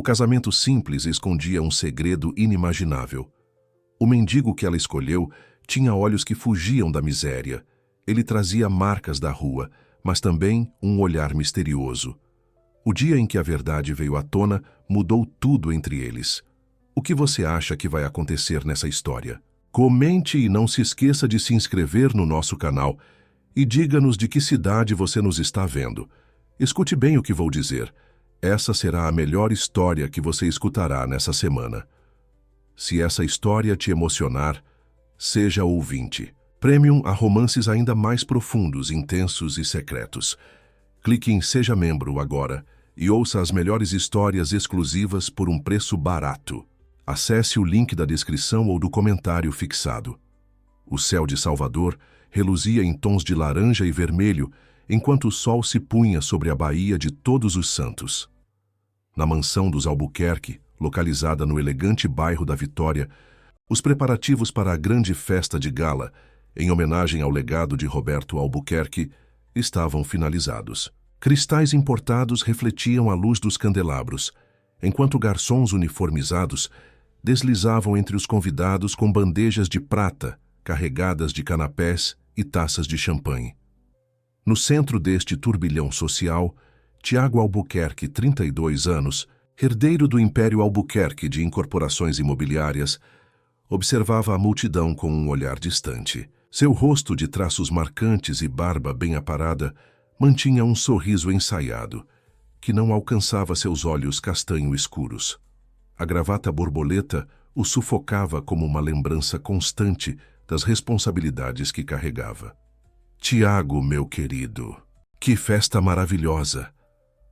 O casamento simples escondia um segredo inimaginável. O mendigo que ela escolheu tinha olhos que fugiam da miséria. Ele trazia marcas da rua, mas também um olhar misterioso. O dia em que a verdade veio à tona mudou tudo entre eles. O que você acha que vai acontecer nessa história? Comente e não se esqueça de se inscrever no nosso canal e diga-nos de que cidade você nos está vendo. Escute bem o que vou dizer. Essa será a melhor história que você escutará nessa semana. Se essa história te emocionar, seja ouvinte. Premium a romances ainda mais profundos, intensos e secretos. Clique em Seja Membro agora e ouça as melhores histórias exclusivas por um preço barato. Acesse o link da descrição ou do comentário fixado. O céu de Salvador reluzia em tons de laranja e vermelho enquanto o sol se punha sobre a Baía de Todos os Santos. Na mansão dos Albuquerque, localizada no elegante bairro da Vitória, os preparativos para a grande festa de gala, em homenagem ao legado de Roberto Albuquerque, estavam finalizados. Cristais importados refletiam a luz dos candelabros, enquanto garçons uniformizados deslizavam entre os convidados com bandejas de prata, carregadas de canapés e taças de champanhe. No centro deste turbilhão social, Tiago Albuquerque, 32 anos, herdeiro do Império Albuquerque de incorporações imobiliárias, observava a multidão com um olhar distante. Seu rosto de traços marcantes e barba bem aparada mantinha um sorriso ensaiado, que não alcançava seus olhos castanho escuros. A gravata borboleta o sufocava como uma lembrança constante das responsabilidades que carregava. Tiago, meu querido, que festa maravilhosa!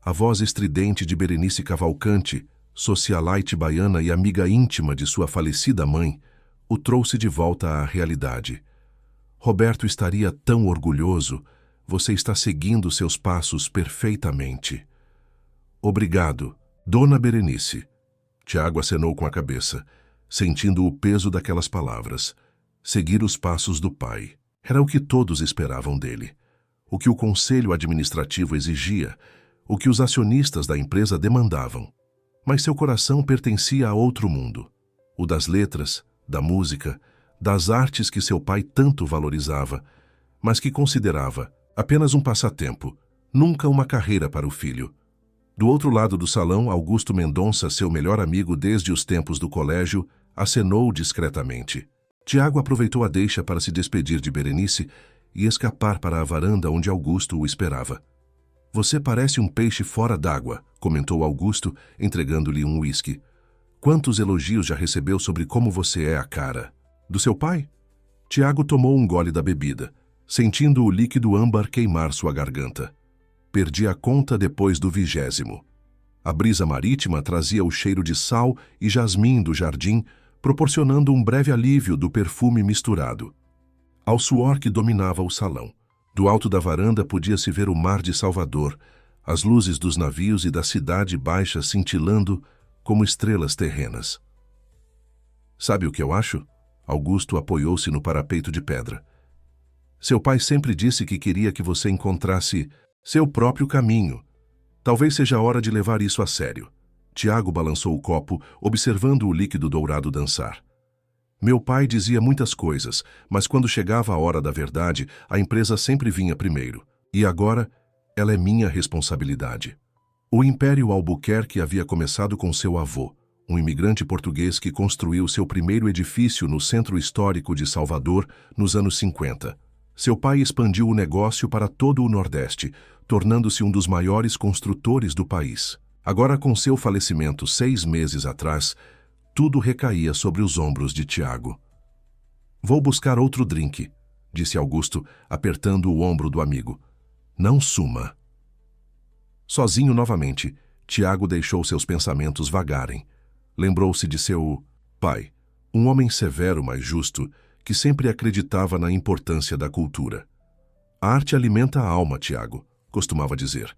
A voz estridente de Berenice Cavalcante, socialite baiana e amiga íntima de sua falecida mãe, o trouxe de volta à realidade. Roberto estaria tão orgulhoso. Você está seguindo seus passos perfeitamente. Obrigado, Dona Berenice. Tiago acenou com a cabeça, sentindo o peso daquelas palavras. Seguir os passos do pai. Era o que todos esperavam dele. O que o conselho administrativo exigia, o que os acionistas da empresa demandavam. Mas seu coração pertencia a outro mundo. O das letras, da música, das artes que seu pai tanto valorizava, mas que considerava apenas um passatempo, nunca uma carreira para o filho. Do outro lado do salão, Augusto Mendonça, seu melhor amigo desde os tempos do colégio, acenou discretamente. Tiago aproveitou a deixa para se despedir de Berenice e escapar para a varanda onde Augusto o esperava. Você parece um peixe fora d'água, comentou Augusto, entregando-lhe um uísque. Quantos elogios já recebeu sobre como você é a cara? Do seu pai? Tiago tomou um gole da bebida, sentindo o líquido âmbar queimar sua garganta. Perdi a conta depois do 20º. A brisa marítima trazia o cheiro de sal e jasmim do jardim, proporcionando um breve alívio do perfume misturado. Ao suor que dominava o salão. Do alto da varanda podia-se ver o mar de Salvador, as luzes dos navios e da cidade baixa cintilando como estrelas terrenas. Sabe o que eu acho? Augusto apoiou-se no parapeito de pedra. Seu pai sempre disse que queria que você encontrasse seu próprio caminho. Talvez seja a hora de levar isso a sério. Tiago balançou o copo, observando o líquido dourado dançar. Meu pai dizia muitas coisas, mas quando chegava a hora da verdade, a empresa sempre vinha primeiro. E agora, ela é minha responsabilidade. O Império Albuquerque havia começado com seu avô, um imigrante português que construiu seu primeiro edifício no centro histórico de Salvador nos anos 50. Seu pai expandiu o negócio para todo o Nordeste, tornando-se um dos maiores construtores do país. Agora, com seu falecimento 6 meses atrás, tudo recaía sobre os ombros de Tiago. Vou buscar outro drink, disse Augusto, apertando o ombro do amigo. Não suma. Sozinho novamente, Tiago deixou seus pensamentos vagarem. Lembrou-se de seu pai, um homem severo, mas justo, que sempre acreditava na importância da cultura. A arte alimenta a alma, Tiago, costumava dizer.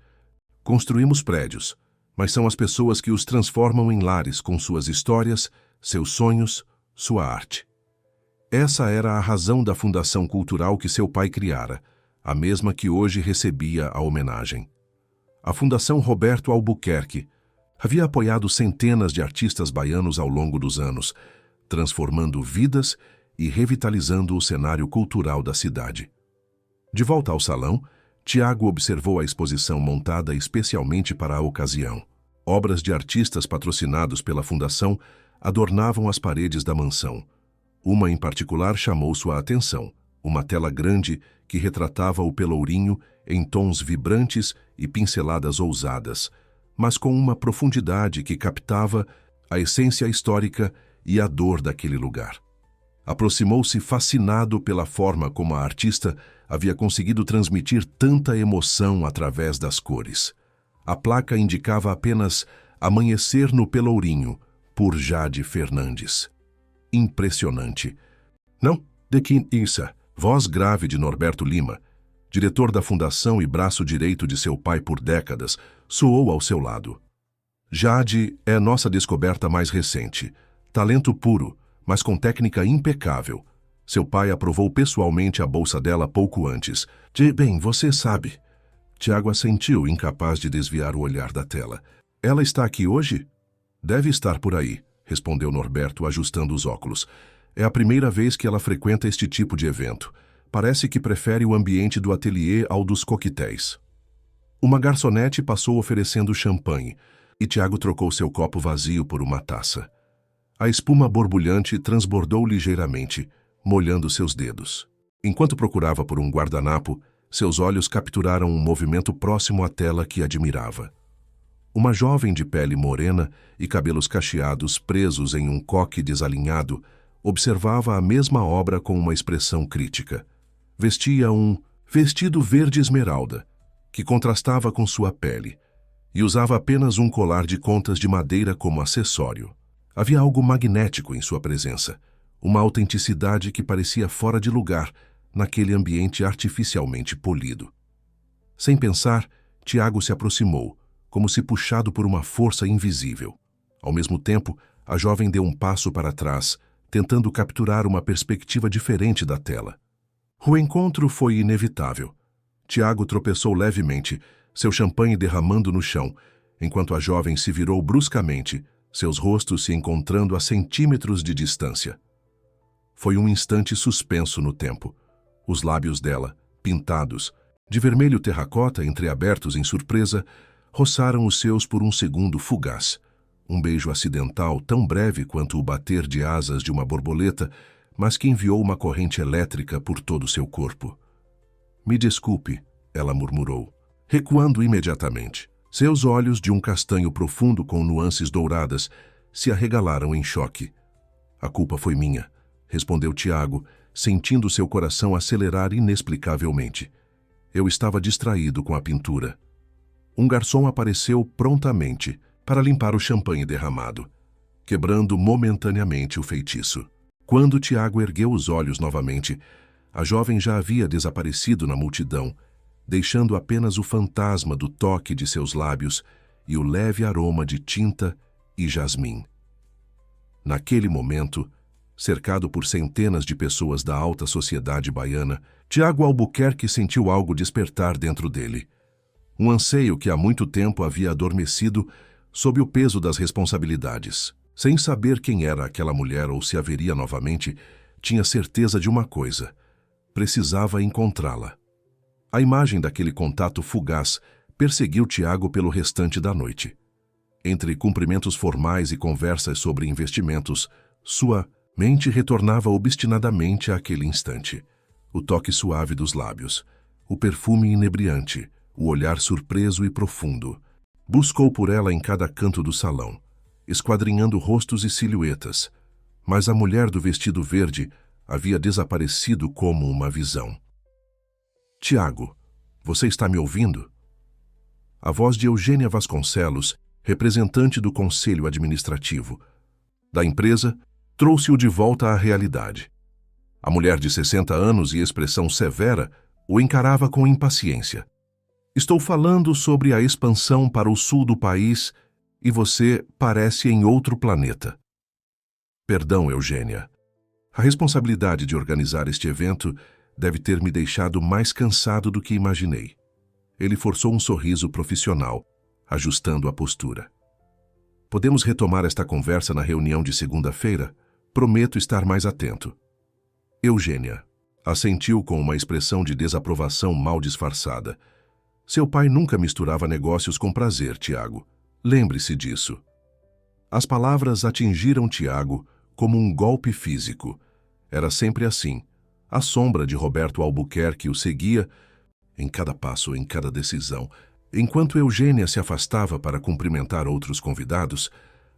Construímos prédios, mas são as pessoas que os transformam em lares com suas histórias, seus sonhos, sua arte. Essa era a razão da fundação cultural que seu pai criara, a mesma que hoje recebia a homenagem. A Fundação Roberto Albuquerque, Havia apoiado centenas de artistas baianos ao longo dos anos, transformando vidas e revitalizando o cenário cultural da cidade. De volta ao salão, Tiago observou a exposição montada especialmente para a ocasião. Obras de artistas patrocinados pela fundação adornavam as paredes da mansão. Uma em particular chamou sua atenção, uma tela grande que retratava o Pelourinho em tons vibrantes e pinceladas ousadas, mas com uma profundidade que captava a essência histórica e a dor daquele lugar. Aproximou-se fascinado pela forma como a artista havia conseguido transmitir tanta emoção através das cores. A placa indicava apenas Amanhecer no Pelourinho, por Jade Fernandes. Impressionante. Não, de quem isso? Voz grave de Norberto Lima, diretor da fundação e braço direito de seu pai por décadas, soou ao seu lado. Jade é nossa descoberta mais recente. Talento puro, mas com técnica impecável. Seu pai aprovou pessoalmente a bolsa dela pouco antes. Bem, você sabe. Tiago assentiu, incapaz de desviar o olhar da tela. Ela está aqui hoje? Deve estar por aí, respondeu Norberto, ajustando os óculos. É a primeira vez que ela frequenta este tipo de evento. Parece que prefere o ambiente do ateliê ao dos coquetéis. Uma garçonete passou oferecendo champanhe, e Tiago trocou seu copo vazio por uma taça. A espuma borbulhante transbordou ligeiramente, molhando seus dedos. Enquanto procurava por um guardanapo, seus olhos capturaram um movimento próximo à tela que admirava. Uma jovem de pele morena e cabelos cacheados presos em um coque desalinhado observava a mesma obra com uma expressão crítica. Vestia um vestido verde esmeralda, que contrastava com sua pele, e usava apenas um colar de contas de madeira como acessório. Havia algo magnético em sua presença, uma autenticidade que parecia fora de lugar naquele ambiente artificialmente polido. Sem pensar, Tiago se aproximou, como se puxado por uma força invisível. Ao mesmo tempo, a jovem deu um passo para trás, tentando capturar uma perspectiva diferente da tela. O encontro foi inevitável. Tiago tropeçou levemente, seu champanhe derramando no chão, enquanto a jovem se virou bruscamente, seus rostos se encontrando a centímetros de distância. Foi um instante suspenso no tempo. Os lábios dela, pintados, de vermelho terracota entreabertos em surpresa, roçaram os seus por um segundo fugaz. Um beijo acidental tão breve quanto o bater de asas de uma borboleta, mas que enviou uma corrente elétrica por todo o seu corpo. Me desculpe, ela murmurou, recuando imediatamente. Seus olhos, de um castanho profundo com nuances douradas, se arregalaram em choque. A culpa foi minha, respondeu Tiago, sentindo seu coração acelerar inexplicavelmente. Eu estava distraído com a pintura. Um garçom apareceu prontamente para limpar o champanhe derramado, quebrando momentaneamente o feitiço. Quando Tiago ergueu os olhos novamente, a jovem já havia desaparecido na multidão, deixando apenas o fantasma do toque de seus lábios e o leve aroma de tinta e jasmim. Naquele momento, cercado por centenas de pessoas da alta sociedade baiana, Tiago Albuquerque sentiu algo despertar dentro dele. Um anseio que há muito tempo havia adormecido sob o peso das responsabilidades. Sem saber quem era aquela mulher ou se haveria novamente, tinha certeza de uma coisa: precisava encontrá-la. A imagem daquele contato fugaz perseguiu Tiago pelo restante da noite. Entre cumprimentos formais e conversas sobre investimentos, sua mente retornava obstinadamente àquele instante. O toque suave dos lábios, o perfume inebriante, o olhar surpreso e profundo. Buscou por ela em cada canto do salão, esquadrinhando rostos e silhuetas, mas a mulher do vestido verde havia desaparecido como uma visão. Tiago, você está me ouvindo? A voz de Eugênia Vasconcelos, representante do Conselho Administrativo da empresa, trouxe-o de volta à realidade. A mulher de 60 anos e expressão severa o encarava com impaciência. Estou falando sobre a expansão para o sul do país e você parece em outro planeta. Perdão, Eugênia. A responsabilidade de organizar este evento deve ter me deixado mais cansado do que imaginei. Ele forçou um sorriso profissional, ajustando a postura. Podemos retomar esta conversa na reunião de segunda-feira? Prometo estar mais atento. Eugênia assentiu com uma expressão de desaprovação mal disfarçada. Seu pai nunca misturava negócios com prazer, Tiago. Lembre-se disso. As palavras atingiram Tiago como um golpe físico. Era sempre assim. A sombra de Roberto Albuquerque o seguia em cada passo, em cada decisão. Enquanto Eugênia se afastava para cumprimentar outros convidados,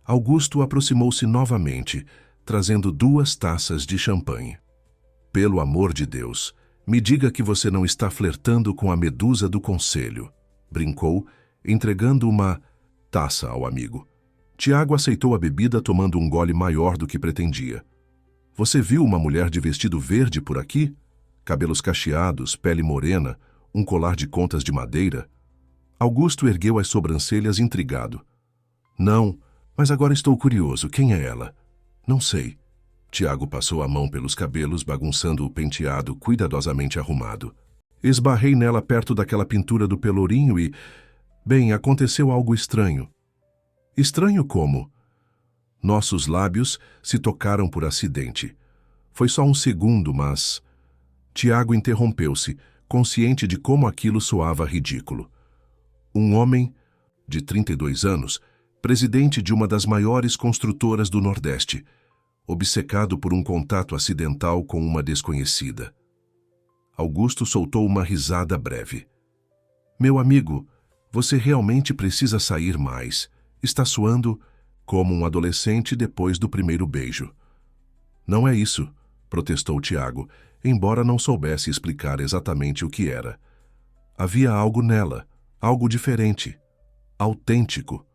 Augusto aproximou-se novamente, trazendo 2 taças de champanhe. Pelo amor de Deus, me diga que você não está flertando com a medusa do conselho, brincou, entregando uma taça ao amigo. Tiago aceitou a bebida tomando um gole maior do que pretendia. Você viu uma mulher de vestido verde por aqui? Cabelos cacheados, pele morena, um colar de contas de madeira? Augusto ergueu as sobrancelhas intrigado. Não, mas agora estou curioso. Quem é ela? Não sei. Tiago passou a mão pelos cabelos, bagunçando o penteado cuidadosamente arrumado. Esbarrei nela perto daquela pintura do Pelourinho e... Bem, aconteceu algo estranho. Estranho como? Nossos lábios se tocaram por acidente. Foi só um segundo, mas... Tiago interrompeu-se, consciente de como aquilo soava ridículo. Um homem, de 32 anos, presidente de uma das maiores construtoras do Nordeste, obcecado por um contato acidental com uma desconhecida. Augusto soltou uma risada breve. Meu amigo, você realmente precisa sair mais. Está soando como um adolescente depois do primeiro beijo. Não é isso, protestou Tiago, embora não soubesse explicar exatamente o que era. Havia algo nela, algo diferente, autêntico.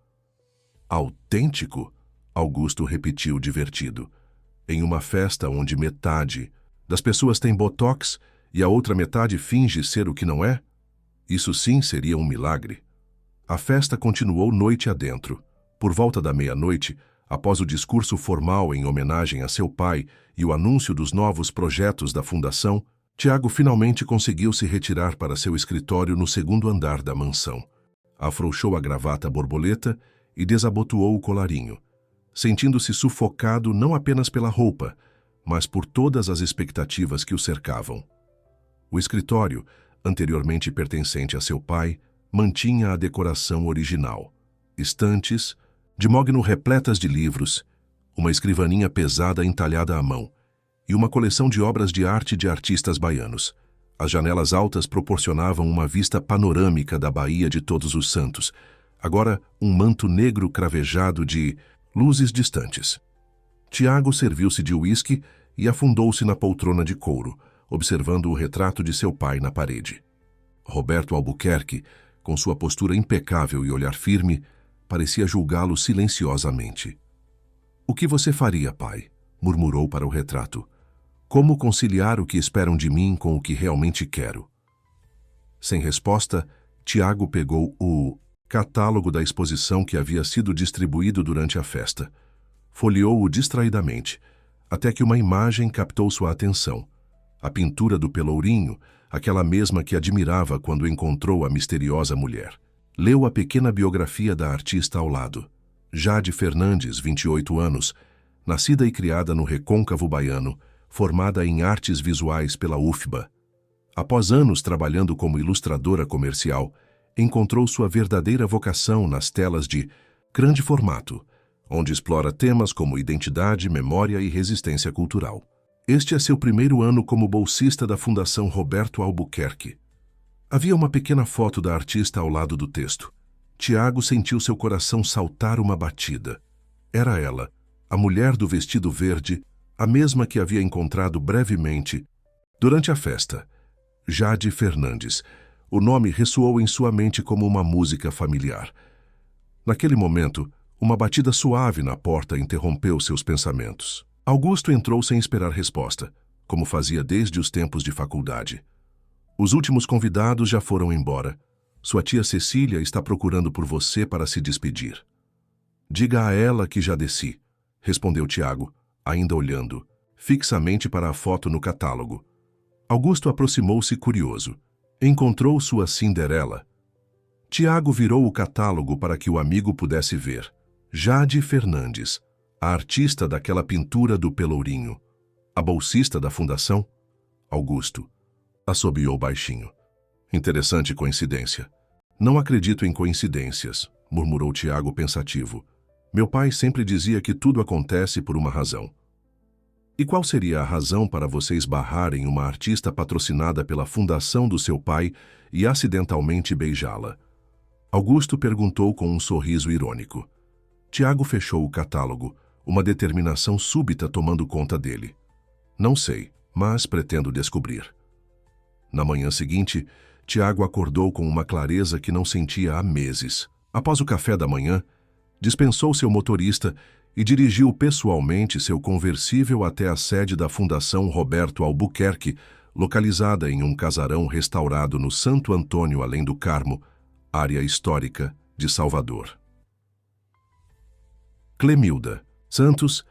Autêntico? Augusto repetiu divertido. Em uma festa onde metade das pessoas tem botox e a outra metade finge ser o que não é? Isso sim seria um milagre. A festa continuou noite adentro. Por volta da meia-noite, após o discurso formal em homenagem a seu pai e o anúncio dos novos projetos da fundação, Tiago finalmente conseguiu se retirar para seu escritório no 2º andar da mansão. Afrouxou a gravata borboleta e desabotoou o colarinho, sentindo-se sufocado não apenas pela roupa, mas por todas as expectativas que o cercavam. O escritório, anteriormente pertencente a seu pai, mantinha a decoração original. Estantes, de mogno repletas de livros, uma escrivaninha pesada entalhada à mão e uma coleção de obras de arte de artistas baianos. As janelas altas proporcionavam uma vista panorâmica da Baía de Todos os Santos, agora um manto negro cravejado de luzes distantes. Tiago serviu-se de uísque e afundou-se na poltrona de couro, observando o retrato de seu pai na parede. Roberto Albuquerque, com sua postura impecável e olhar firme, parecia julgá-lo silenciosamente. O que você faria, pai? Murmurou para o retrato. Como conciliar o que esperam de mim com o que realmente quero? Sem resposta, Tiago pegou o catálogo da exposição que havia sido distribuído durante a festa. Folheou-o distraidamente, até que uma imagem captou sua atenção. A pintura do Pelourinho, aquela mesma que admirava quando encontrou a misteriosa mulher. Leu a pequena biografia da artista ao lado. Jade Fernandes, 28 anos, nascida e criada no recôncavo baiano, formada em artes visuais pela UFBA. Após anos trabalhando como ilustradora comercial, encontrou sua verdadeira vocação nas telas de grande formato, onde explora temas como identidade, memória e resistência cultural. Este é seu primeiro ano como bolsista da Fundação Roberto Albuquerque. Havia uma pequena foto da artista ao lado do texto. Tiago sentiu seu coração saltar uma batida. Era ela, a mulher do vestido verde, a mesma que havia encontrado brevemente durante a festa. Jade Fernandes. O nome ressoou em sua mente como uma música familiar. Naquele momento, uma batida suave na porta interrompeu seus pensamentos. Augusto entrou sem esperar resposta, como fazia desde os tempos de faculdade. Os últimos convidados já foram embora. Sua tia Cecília está procurando por você para se despedir. Diga a ela que já desci, respondeu Tiago, ainda olhando fixamente para a foto no catálogo. Augusto aproximou-se curioso. Encontrou sua Cinderela. Tiago virou o catálogo para que o amigo pudesse ver. Jade Fernandes, a artista daquela pintura do Pelourinho. A bolsista da fundação? Augusto assobiou baixinho. Interessante coincidência. Não acredito em coincidências, murmurou Tiago pensativo. Meu pai sempre dizia que tudo acontece por uma razão. E qual seria a razão para você esbarrar em uma artista patrocinada pela fundação do seu pai e acidentalmente beijá-la? Augusto perguntou com um sorriso irônico. Tiago fechou o catálogo, uma determinação súbita tomando conta dele. Não sei, mas pretendo descobrir. Na manhã seguinte, Tiago acordou com uma clareza que não sentia há meses. Após o café da manhã, dispensou seu motorista e dirigiu pessoalmente seu conversível até a sede da Fundação Roberto Albuquerque, localizada em um casarão restaurado no Santo Antônio Além do Carmo, área histórica de Salvador. Clemilda Santos,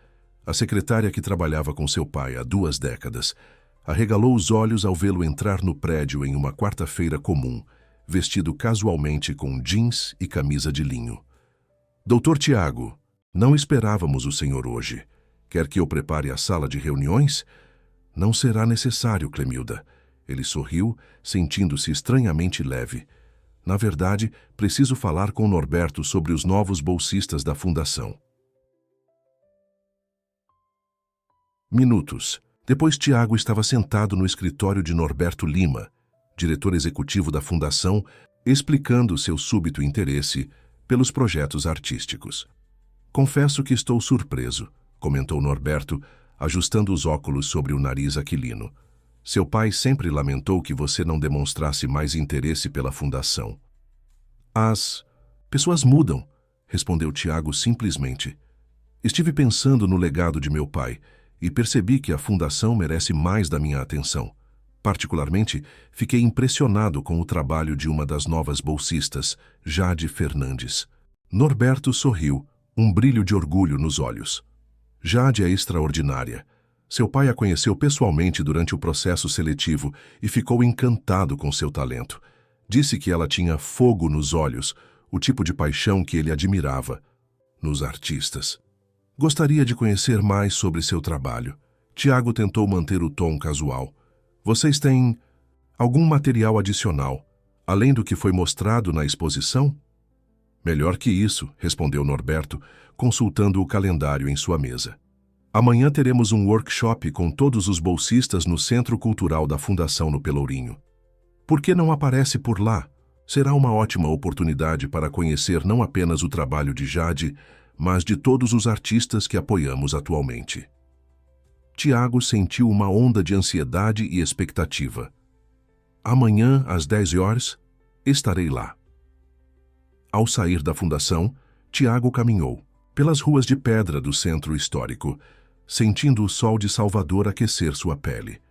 a secretária que trabalhava com seu pai há 2 décadas, arregalou os olhos ao vê-lo entrar no prédio em uma quarta-feira comum, vestido casualmente com jeans e camisa de linho. Doutor Tiago, não esperávamos o senhor hoje. Quer que eu prepare a sala de reuniões? Não será necessário, Clemilda. Ele sorriu, sentindo-se estranhamente leve. Na verdade, preciso falar com Norberto sobre os novos bolsistas da fundação. Minutos. Depois Tiago estava sentado no escritório de Norberto Lima, diretor executivo da fundação, explicando seu súbito interesse pelos projetos artísticos. Confesso que estou surpreso, comentou Norberto, ajustando os óculos sobre o nariz aquilino. Seu pai sempre lamentou que você não demonstrasse mais interesse pela fundação. As pessoas mudam, respondeu Tiago simplesmente. Estive pensando no legado de meu pai e percebi que a fundação merece mais da minha atenção. Particularmente, fiquei impressionado com o trabalho de uma das novas bolsistas, Jade Fernandes. Norberto sorriu, um brilho de orgulho nos olhos. Jade é extraordinária. Seu pai a conheceu pessoalmente durante o processo seletivo e ficou encantado com seu talento. Disse que ela tinha fogo nos olhos, o tipo de paixão que ele admirava nos artistas. Gostaria de conhecer mais sobre seu trabalho. Tiago tentou manter o tom casual. Vocês têm algum material adicional, além do que foi mostrado na exposição? Melhor que isso, respondeu Norberto, consultando o calendário em sua mesa. Amanhã teremos um workshop com todos os bolsistas no Centro Cultural da Fundação no Pelourinho. Por que não aparece por lá? Será uma ótima oportunidade para conhecer não apenas o trabalho de Jade, mas de todos os artistas que apoiamos atualmente. Tiago sentiu uma onda de ansiedade e expectativa. Amanhã, às 10 horas, estarei lá. Ao sair da fundação, Tiago caminhou pelas ruas de pedra do centro histórico, sentindo o sol de Salvador aquecer sua pele.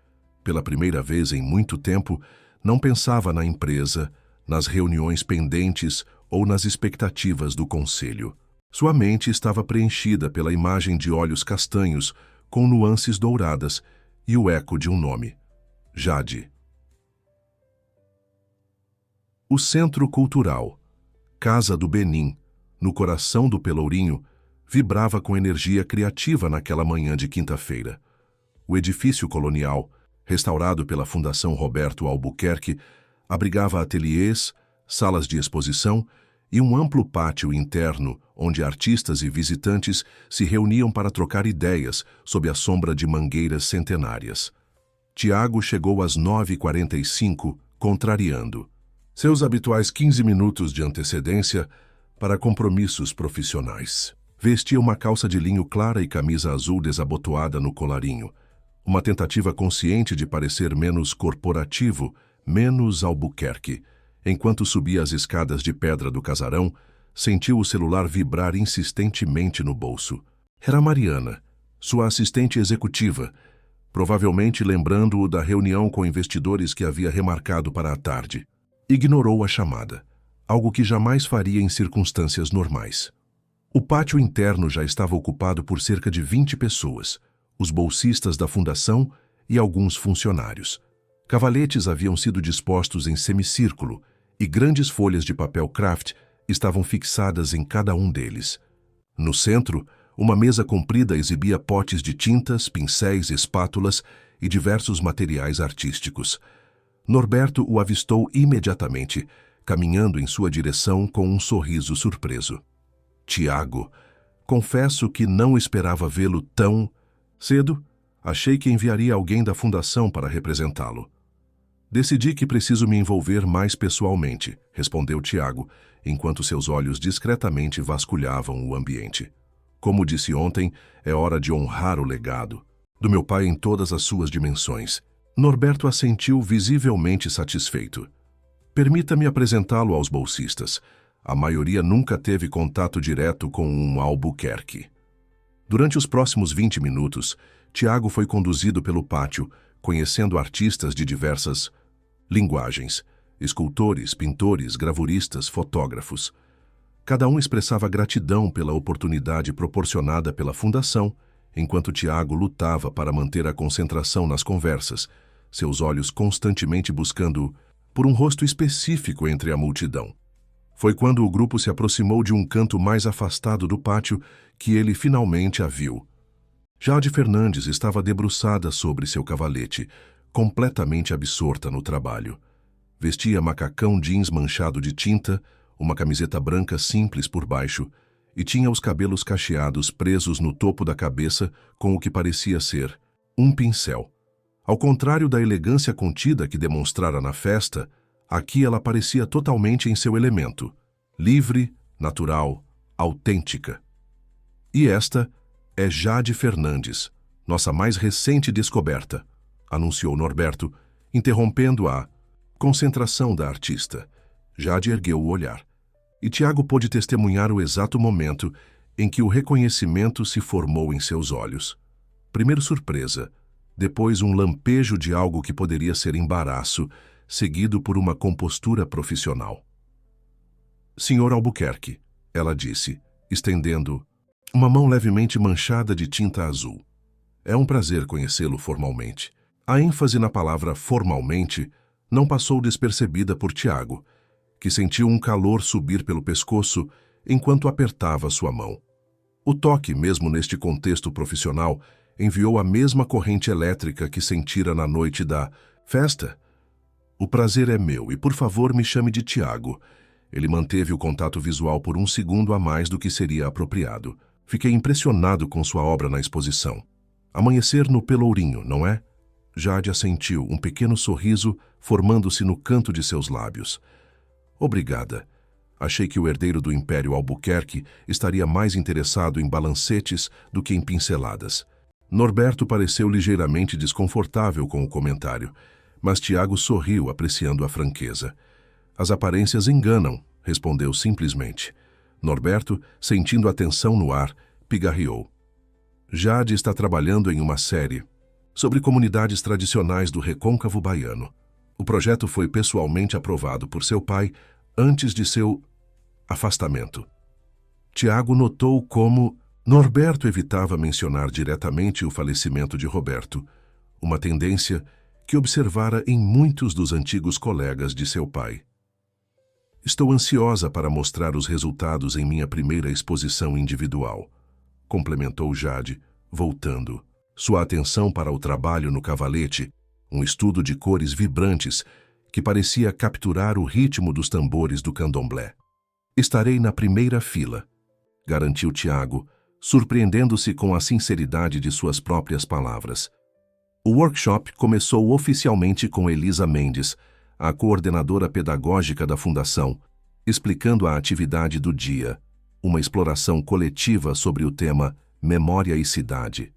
Pela primeira vez em muito tempo, não pensava na empresa, nas reuniões pendentes ou nas expectativas do conselho. Sua mente estava preenchida pela imagem de olhos castanhos com nuances douradas e o eco de um nome: Jade. O Centro Cultural, Casa do Benim, no coração do Pelourinho, vibrava com energia criativa naquela manhã de quinta-feira. O edifício colonial, restaurado pela Fundação Roberto Albuquerque, abrigava ateliês, salas de exposição e um amplo pátio interno onde artistas e visitantes se reuniam para trocar ideias sob a sombra de mangueiras centenárias. Tiago chegou às 9h45, contrariando seus habituais 15 minutos de antecedência para compromissos profissionais. Vestia uma calça de linho clara e camisa azul desabotoada no colarinho, uma tentativa consciente de parecer menos corporativo, menos Albuquerque. Enquanto subia as escadas de pedra do casarão, sentiu o celular vibrar insistentemente no bolso. Era Mariana, sua assistente executiva, provavelmente lembrando-o da reunião com investidores que havia remarcado para a tarde. Ignorou a chamada, algo que jamais faria em circunstâncias normais. O pátio interno já estava ocupado por cerca de 20 pessoas, os bolsistas da fundação e alguns funcionários. Cavaletes haviam sido dispostos em semicírculo e grandes folhas de papel craft estavam fixadas em cada um deles. No centro, uma mesa comprida exibia potes de tintas, pincéis, espátulas e diversos materiais artísticos. Norberto o avistou imediatamente, caminhando em sua direção com um sorriso surpreso. Tiago, confesso que não esperava vê-lo tão cedo. Achei que enviaria alguém da fundação para representá-lo. Decidi que preciso me envolver mais pessoalmente, respondeu Tiago, enquanto seus olhos discretamente vasculhavam o ambiente. Como disse ontem, é hora de honrar o legado do meu pai em todas as suas dimensões. Norberto assentiu visivelmente satisfeito. Permita-me apresentá-lo aos bolsistas. A maioria nunca teve contato direto com um Albuquerque. Durante os próximos 20 minutos, Tiago foi conduzido pelo pátio, conhecendo artistas de diversas linguagens, escultores, pintores, gravuristas, fotógrafos. Cada um expressava gratidão pela oportunidade proporcionada pela fundação, enquanto Tiago lutava para manter a concentração nas conversas, seus olhos constantemente buscando por um rosto específico entre a multidão. Foi quando o grupo se aproximou de um canto mais afastado do pátio que ele finalmente a viu. Jade Fernandes estava debruçada sobre seu cavalete, completamente absorta no trabalho. Vestia macacão jeans manchado de tinta, uma camiseta branca simples por baixo, e tinha os cabelos cacheados presos no topo da cabeça com o que parecia ser um pincel. Ao contrário da elegância contida que demonstrara na festa, aqui ela parecia totalmente em seu elemento, livre, natural, autêntica. E esta é Jade Fernandes, nossa mais recente descoberta, anunciou Norberto, interrompendo a concentração da artista. Jade ergueu o olhar, e Tiago pôde testemunhar o exato momento em que o reconhecimento se formou em seus olhos. Primeiro surpresa, depois um lampejo de algo que poderia ser embaraço, seguido por uma compostura profissional. Senhor Albuquerque, ela disse, estendendo uma mão levemente manchada de tinta azul. É um prazer conhecê-lo formalmente. A ênfase na palavra formalmente não passou despercebida por Tiago, que sentiu um calor subir pelo pescoço enquanto apertava sua mão. O toque, mesmo neste contexto profissional, enviou a mesma corrente elétrica que sentira na noite da festa. O prazer é meu e, por favor, me chame de Tiago. Ele manteve o contato visual por um segundo a mais do que seria apropriado. Fiquei impressionado com sua obra na exposição. Amanhecer no Pelourinho, não é? Jade assentiu, um pequeno sorriso formando-se no canto de seus lábios. Obrigada. Achei que o herdeiro do Império Albuquerque estaria mais interessado em balancetes do que em pinceladas. Norberto pareceu ligeiramente desconfortável com o comentário, mas Tiago sorriu, apreciando a franqueza. As aparências enganam, respondeu simplesmente. Norberto, sentindo a tensão no ar, pigarreou. Jade está trabalhando em uma série sobre comunidades tradicionais do recôncavo baiano. O projeto foi pessoalmente aprovado por seu pai antes de seu afastamento. Tiago notou como Norberto evitava mencionar diretamente o falecimento de Roberto, uma tendência que observara em muitos dos antigos colegas de seu pai. Estou ansiosa para mostrar os resultados em minha primeira exposição individual, complementou Jade, voltando sua atenção para o trabalho no cavalete, um estudo de cores vibrantes que parecia capturar o ritmo dos tambores do candomblé. Estarei na primeira fila, garantiu Tiago, surpreendendo-se com a sinceridade de suas próprias palavras. O workshop começou oficialmente com Elisa Mendes, a coordenadora pedagógica da Fundação, explicando a atividade do dia, uma exploração coletiva sobre o tema Memória e Cidade.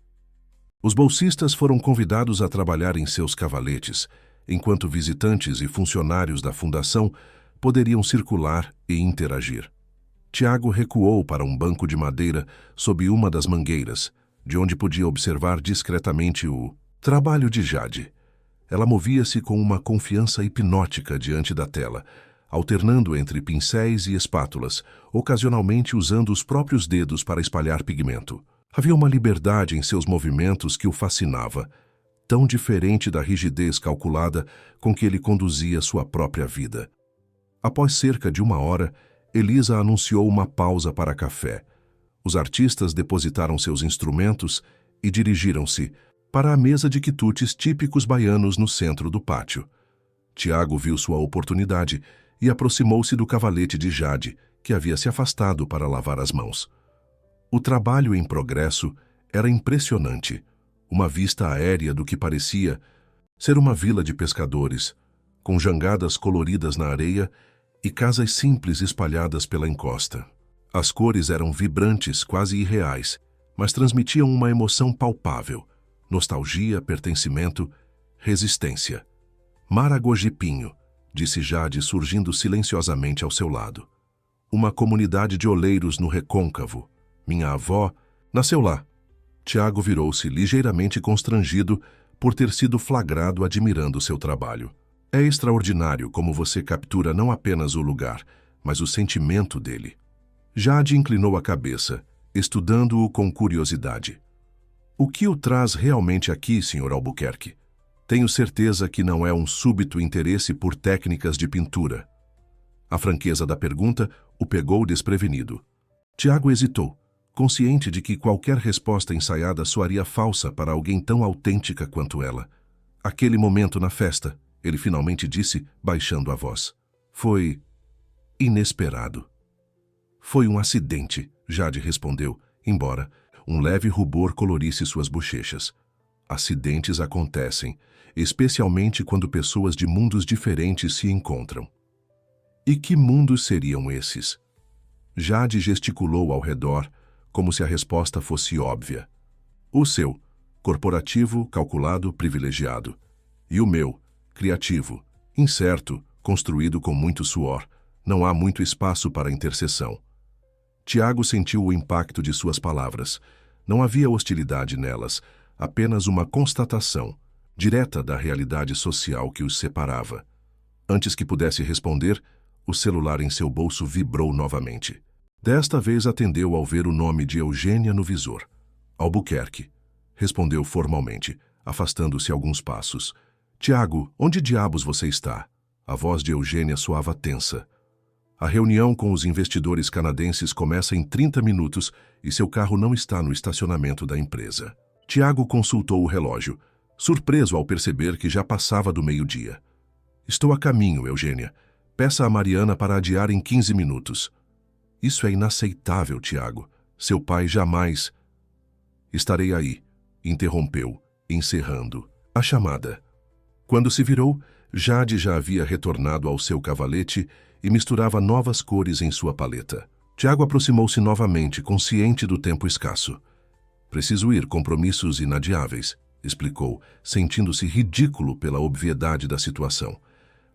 Os bolsistas foram convidados a trabalhar em seus cavaletes, enquanto visitantes e funcionários da Fundação poderiam circular e interagir. Tiago recuou para um banco de madeira sob uma das mangueiras, de onde podia observar discretamente o trabalho de Jade. Ela movia-se com uma confiança hipnótica diante da tela, alternando entre pincéis e espátulas, ocasionalmente usando os próprios dedos para espalhar pigmento. Havia uma liberdade em seus movimentos que o fascinava, tão diferente da rigidez calculada com que ele conduzia sua própria vida. Após cerca de 1 hora, Elisa anunciou uma pausa para café. Os artistas depositaram seus instrumentos e dirigiram-se para a mesa de quitutes típicos baianos no centro do pátio. Tiago viu sua oportunidade e aproximou-se do cavalete de Jade, que havia se afastado para lavar as mãos. O trabalho em progresso era impressionante, uma vista aérea do que parecia ser uma vila de pescadores, com jangadas coloridas na areia e casas simples espalhadas pela encosta. As cores eram vibrantes, quase irreais, mas transmitiam uma emoção palpável: nostalgia, pertencimento, resistência. Maragojipinho, disse Jade, surgindo silenciosamente ao seu lado. Uma comunidade de oleiros no Recôncavo. Minha avó nasceu lá. Tiago virou-se ligeiramente constrangido por ter sido flagrado admirando seu trabalho. É extraordinário como você captura não apenas o lugar, mas o sentimento dele. Jade inclinou a cabeça, estudando-o com curiosidade. O que o traz realmente aqui, Sr. Albuquerque? Tenho certeza que não é um súbito interesse por técnicas de pintura. A franqueza da pergunta o pegou desprevenido. Tiago hesitou, consciente de que qualquer resposta ensaiada soaria falsa para alguém tão autêntica quanto ela. Aquele momento na festa, ele finalmente disse, baixando a voz. Foi inesperado. Foi um acidente, Jade respondeu, embora um leve rubor colorisse suas bochechas. Acidentes acontecem, especialmente quando pessoas de mundos diferentes se encontram. E que mundos seriam esses? Jade gesticulou ao redor, como se a resposta fosse óbvia. O seu, corporativo, calculado, privilegiado. E o meu, criativo, incerto, construído com muito suor. Não há muito espaço para interseção. Tiago sentiu o impacto de suas palavras. Não havia hostilidade nelas, apenas uma constatação, direta da realidade social que os separava. Antes que pudesse responder, o celular em seu bolso vibrou novamente. Desta vez atendeu ao ver o nome de Eugênia no visor. Albuquerque, respondeu formalmente, afastando-se alguns passos. Tiago, onde diabos você está? A voz de Eugênia soava tensa. A reunião com os investidores canadenses começa em 30 minutos e seu carro não está no estacionamento da empresa. Tiago consultou o relógio, surpreso ao perceber que já passava do meio-dia. Estou a caminho, Eugênia. Peça a Mariana para adiar em 15 minutos. Isso é inaceitável, Tiago. Seu pai jamais... Estarei aí, interrompeu, encerrando a chamada. Quando se virou, Jade já havia retornado ao seu cavalete e misturava novas cores em sua paleta. Tiago aproximou-se novamente, consciente do tempo escasso. Preciso ir, compromissos inadiáveis, explicou, sentindo-se ridículo pela obviedade da situação.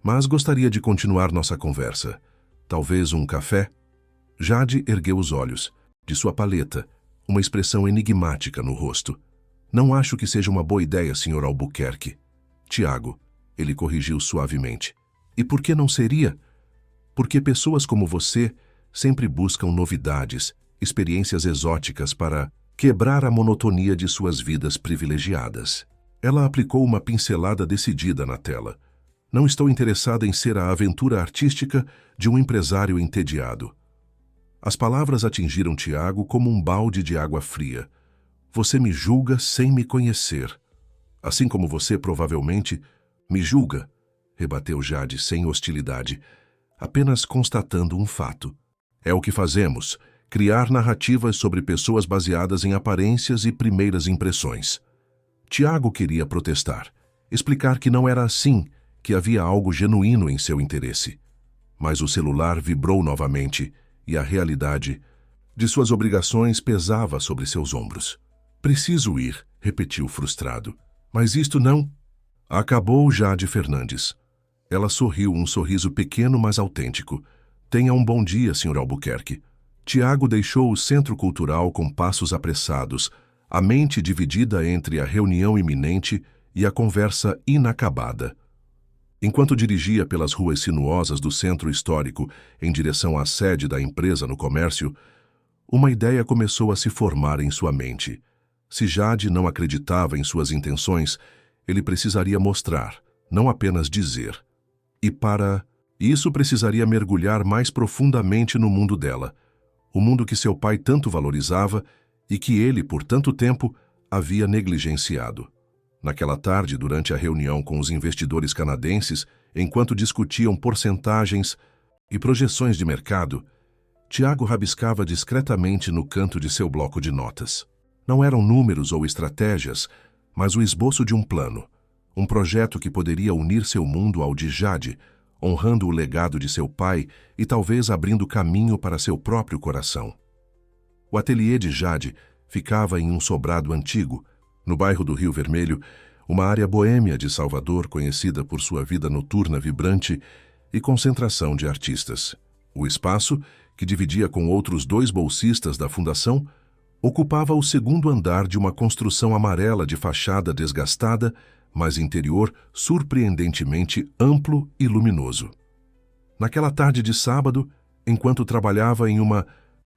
Mas gostaria de continuar nossa conversa. Talvez um café? Jade ergueu os olhos, de sua paleta, uma expressão enigmática no rosto. Não acho que seja uma boa ideia, Sr. Albuquerque. Tiago, ele corrigiu suavemente. E por que não seria? Porque pessoas como você sempre buscam novidades, experiências exóticas para quebrar a monotonia de suas vidas privilegiadas. Ela aplicou uma pincelada decidida na tela. Não estou interessada em ser a aventura artística de um empresário entediado. As palavras atingiram Tiago como um balde de água fria. Você me julga sem me conhecer. Assim como você provavelmente me julga, rebateu Jade sem hostilidade, apenas constatando um fato. É o que fazemos, criar narrativas sobre pessoas baseadas em aparências e primeiras impressões. Tiago queria protestar, explicar que não era assim, que havia algo genuíno em seu interesse. Mas o celular vibrou novamente e a realidade de suas obrigações pesava sobre seus ombros. Preciso ir, repetiu frustrado. Mas isto não... Acabou Jade Fernandes. Ela sorriu, um sorriso pequeno, mas autêntico. Tenha um bom dia, Sr. Albuquerque. Tiago deixou o centro cultural com passos apressados, a mente dividida entre a reunião iminente e a conversa inacabada. Enquanto dirigia pelas ruas sinuosas do centro histórico em direção à sede da empresa no comércio, uma ideia começou a se formar em sua mente. Se Jade não acreditava em suas intenções, ele precisaria mostrar, não apenas dizer. E para isso precisaria mergulhar mais profundamente no mundo dela. o mundo que seu pai tanto valorizava e que ele, por tanto tempo, havia negligenciado. Naquela tarde, durante a reunião com os investidores canadenses, enquanto discutiam porcentagens e projeções de mercado, Tiago rabiscava discretamente no canto de seu bloco de notas. Não eram números ou estratégias, mas o esboço de um plano, um projeto que poderia unir seu mundo ao de Jade, honrando o legado de seu pai e talvez abrindo caminho para seu próprio coração. O ateliê de Jade ficava em um sobrado antigo, no bairro do Rio Vermelho, uma área boêmia de Salvador conhecida por sua vida noturna vibrante e concentração de artistas. O espaço, que dividia com outros 2 bolsistas da fundação, ocupava o segundo andar de uma construção amarela de fachada desgastada, mas interior surpreendentemente amplo e luminoso. Naquela tarde de sábado, enquanto trabalhava em uma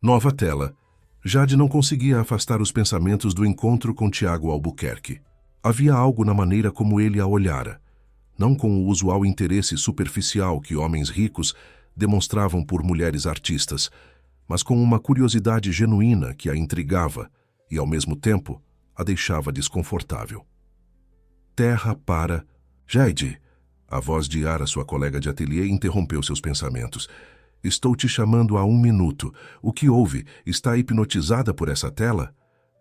nova tela, Jade não conseguia afastar os pensamentos do encontro com Tiago Albuquerque. Havia algo na maneira como ele a olhara, não com o usual interesse superficial que homens ricos demonstravam por mulheres artistas, mas com uma curiosidade genuína que a intrigava e, ao mesmo tempo, a deixava desconfortável. Terra para... Jade, a voz de Yara, sua colega de ateliê, interrompeu seus pensamentos. Estou te chamando há 1 minuto. O que houve? Está hipnotizada por essa tela?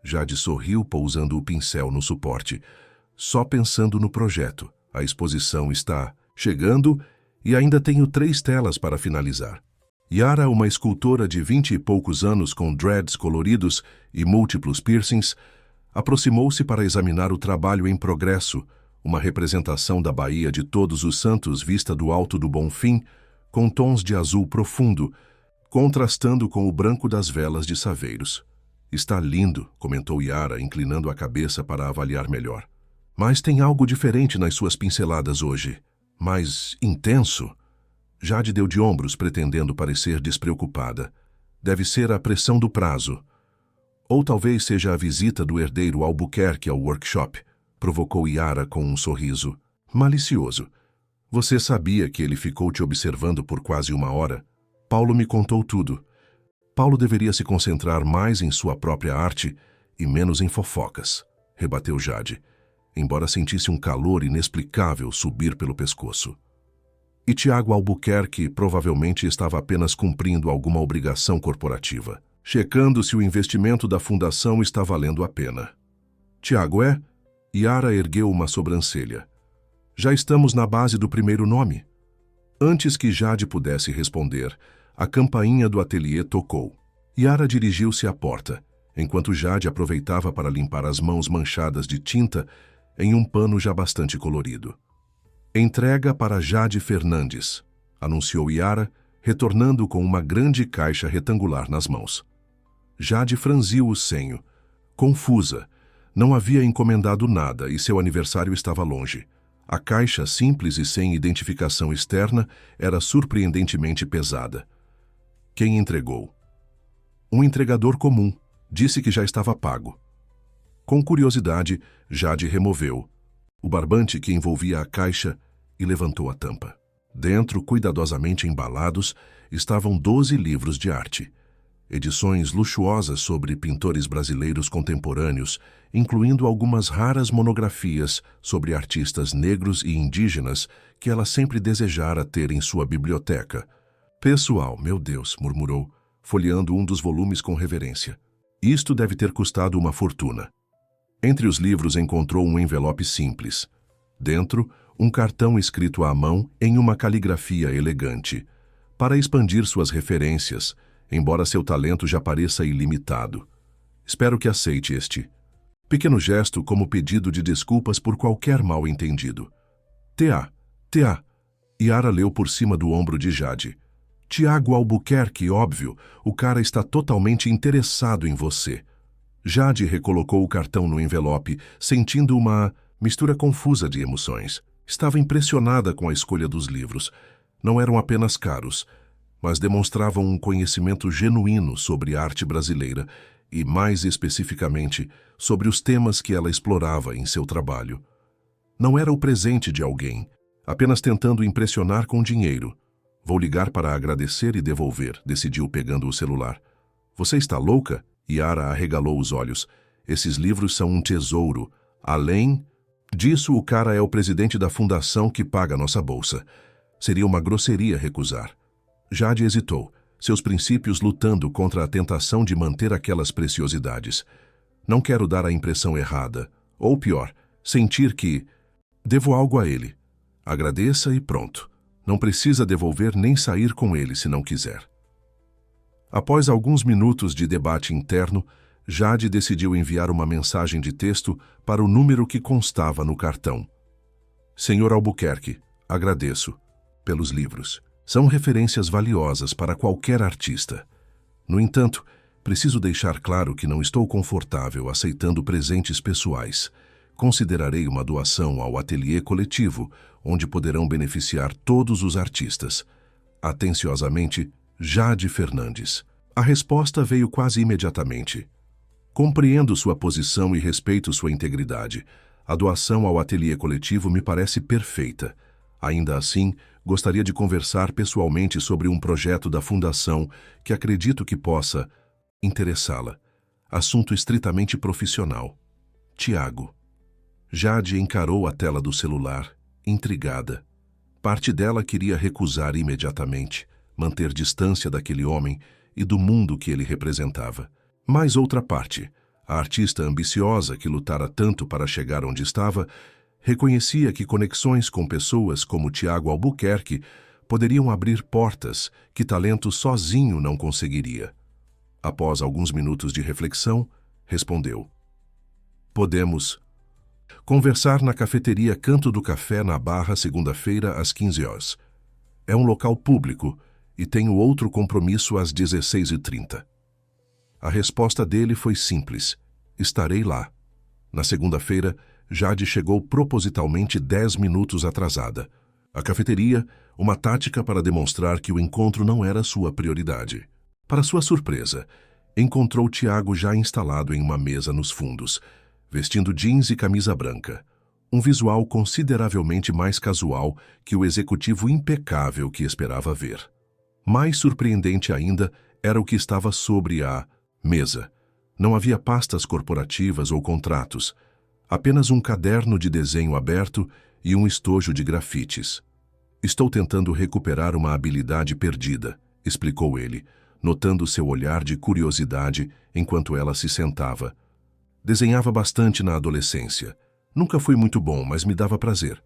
Jade sorriu, pousando o pincel no suporte. Só pensando no projeto. A exposição está chegando e ainda tenho 3 telas para finalizar. Yara, uma escultora de 20 e poucos anos com dreads coloridos e múltiplos piercings, aproximou-se para examinar o trabalho em progresso, uma representação da Baía de Todos os Santos vista do alto do Bonfim, com tons de azul profundo, contrastando com o branco das velas de saveiros. Está lindo, comentou Yara, inclinando a cabeça para avaliar melhor. Mas tem algo diferente nas suas pinceladas hoje. Mais intenso? Jade deu de ombros, pretendendo parecer despreocupada. Deve ser a pressão do prazo. Ou talvez seja a visita do herdeiro Albuquerque ao workshop, provocou Yara com um sorriso malicioso. Você sabia que ele ficou te observando por quase 1 hora? Paulo me contou tudo. Paulo deveria se concentrar mais em sua própria arte e menos em fofocas, rebateu Jade, embora sentisse um calor inexplicável subir pelo pescoço. E Tiago Albuquerque provavelmente estava apenas cumprindo alguma obrigação corporativa, checando se o investimento da fundação está valendo a pena. Tiago é? Yara ergueu uma sobrancelha. Já estamos na base do primeiro nome. Antes que Jade pudesse responder, a campainha do ateliê tocou. Yara dirigiu-se à porta, enquanto Jade aproveitava para limpar as mãos manchadas de tinta em um pano já bastante colorido. Entrega para Jade Fernandes, anunciou Yara, retornando com uma grande caixa retangular nas mãos. Jade franziu o senho, confusa. Não havia encomendado nada e seu aniversário estava longe. A caixa, simples e sem identificação externa, era surpreendentemente pesada. Quem entregou? Um entregador comum. Disse que já estava pago. Com curiosidade, Jade removeu o barbante que envolvia a caixa e levantou a tampa. Dentro, cuidadosamente embalados, estavam 12 livros de arte. Edições luxuosas sobre pintores brasileiros contemporâneos, incluindo algumas raras monografias sobre artistas negros e indígenas que ela sempre desejara ter em sua biblioteca. Pessoal, meu Deus, murmurou, folheando um dos volumes com reverência. Isto deve ter custado uma fortuna. Entre os livros encontrou um envelope simples. Dentro, um cartão escrito à mão em uma caligrafia elegante, para expandir suas referências, embora seu talento já pareça ilimitado. Espero que aceite este pequeno gesto como pedido de desculpas por qualquer mal-entendido. T.A. Yara leu por cima do ombro de Jade. Tiago Albuquerque, óbvio, o cara está totalmente interessado em você. Jade recolocou o cartão no envelope, sentindo uma mistura confusa de emoções. Estava impressionada com a escolha dos livros. Não eram apenas caros, mas demonstravam um conhecimento genuíno sobre a arte brasileira e, mais especificamente, sobre os temas que ela explorava em seu trabalho. Não era o presente de alguém, apenas tentando impressionar com dinheiro. Vou ligar para agradecer e devolver, decidiu pegando o celular. Você está louca? Yara arregalou os olhos. Esses livros são um tesouro. Além disso, o cara é o presidente da fundação que paga nossa bolsa. Seria uma grosseria recusar. Jade hesitou, seus princípios lutando contra a tentação de manter aquelas preciosidades. Não quero dar a impressão errada. Ou pior, sentir que devo algo a ele. Agradeça e pronto. Não precisa devolver nem sair com ele se não quiser. Após alguns minutos de debate interno, Jade decidiu enviar uma mensagem de texto para o número que constava no cartão. Senhor Albuquerque, agradeço pelos livros. São referências valiosas para qualquer artista. No entanto, preciso deixar claro que não estou confortável aceitando presentes pessoais. Considerarei uma doação ao ateliê coletivo, onde poderão beneficiar todos os artistas. Atenciosamente, Jade Fernandes. A resposta veio quase imediatamente. Compreendo sua posição e respeito sua integridade. A doação ao ateliê coletivo me parece perfeita. Ainda assim, gostaria de conversar pessoalmente sobre um projeto da fundação que acredito que possa interessá-la. Assunto estritamente profissional. Tiago. Jade encarou a tela do celular, intrigada. Parte dela queria recusar imediatamente, manter distância daquele homem e do mundo que ele representava. Mas outra parte, a artista ambiciosa que lutara tanto para chegar onde estava, reconhecia que conexões com pessoas como Tiago Albuquerque poderiam abrir portas que talento sozinho não conseguiria. Após alguns minutos de reflexão, respondeu: Podemos conversar na cafeteria Canto do Café na Barra segunda-feira às 15 horas. É um local público e tenho outro compromisso às 16h30. A resposta dele foi simples: estarei lá. Na segunda-feira, Jade chegou propositalmente 10 minutos atrasada. A cafeteria, uma tática para demonstrar que o encontro não era sua prioridade. Para sua surpresa, encontrou Tiago já instalado em uma mesa nos fundos, vestindo jeans e camisa branca. Um visual consideravelmente mais casual que o executivo impecável que esperava ver. Mais surpreendente ainda era o que estava sobre a mesa. Não havia pastas corporativas ou contratos, apenas um caderno de desenho aberto e um estojo de grafites. Estou tentando recuperar uma habilidade perdida, explicou ele, notando seu olhar de curiosidade enquanto ela se sentava. Desenhava bastante na adolescência. Nunca fui muito bom, mas me dava prazer.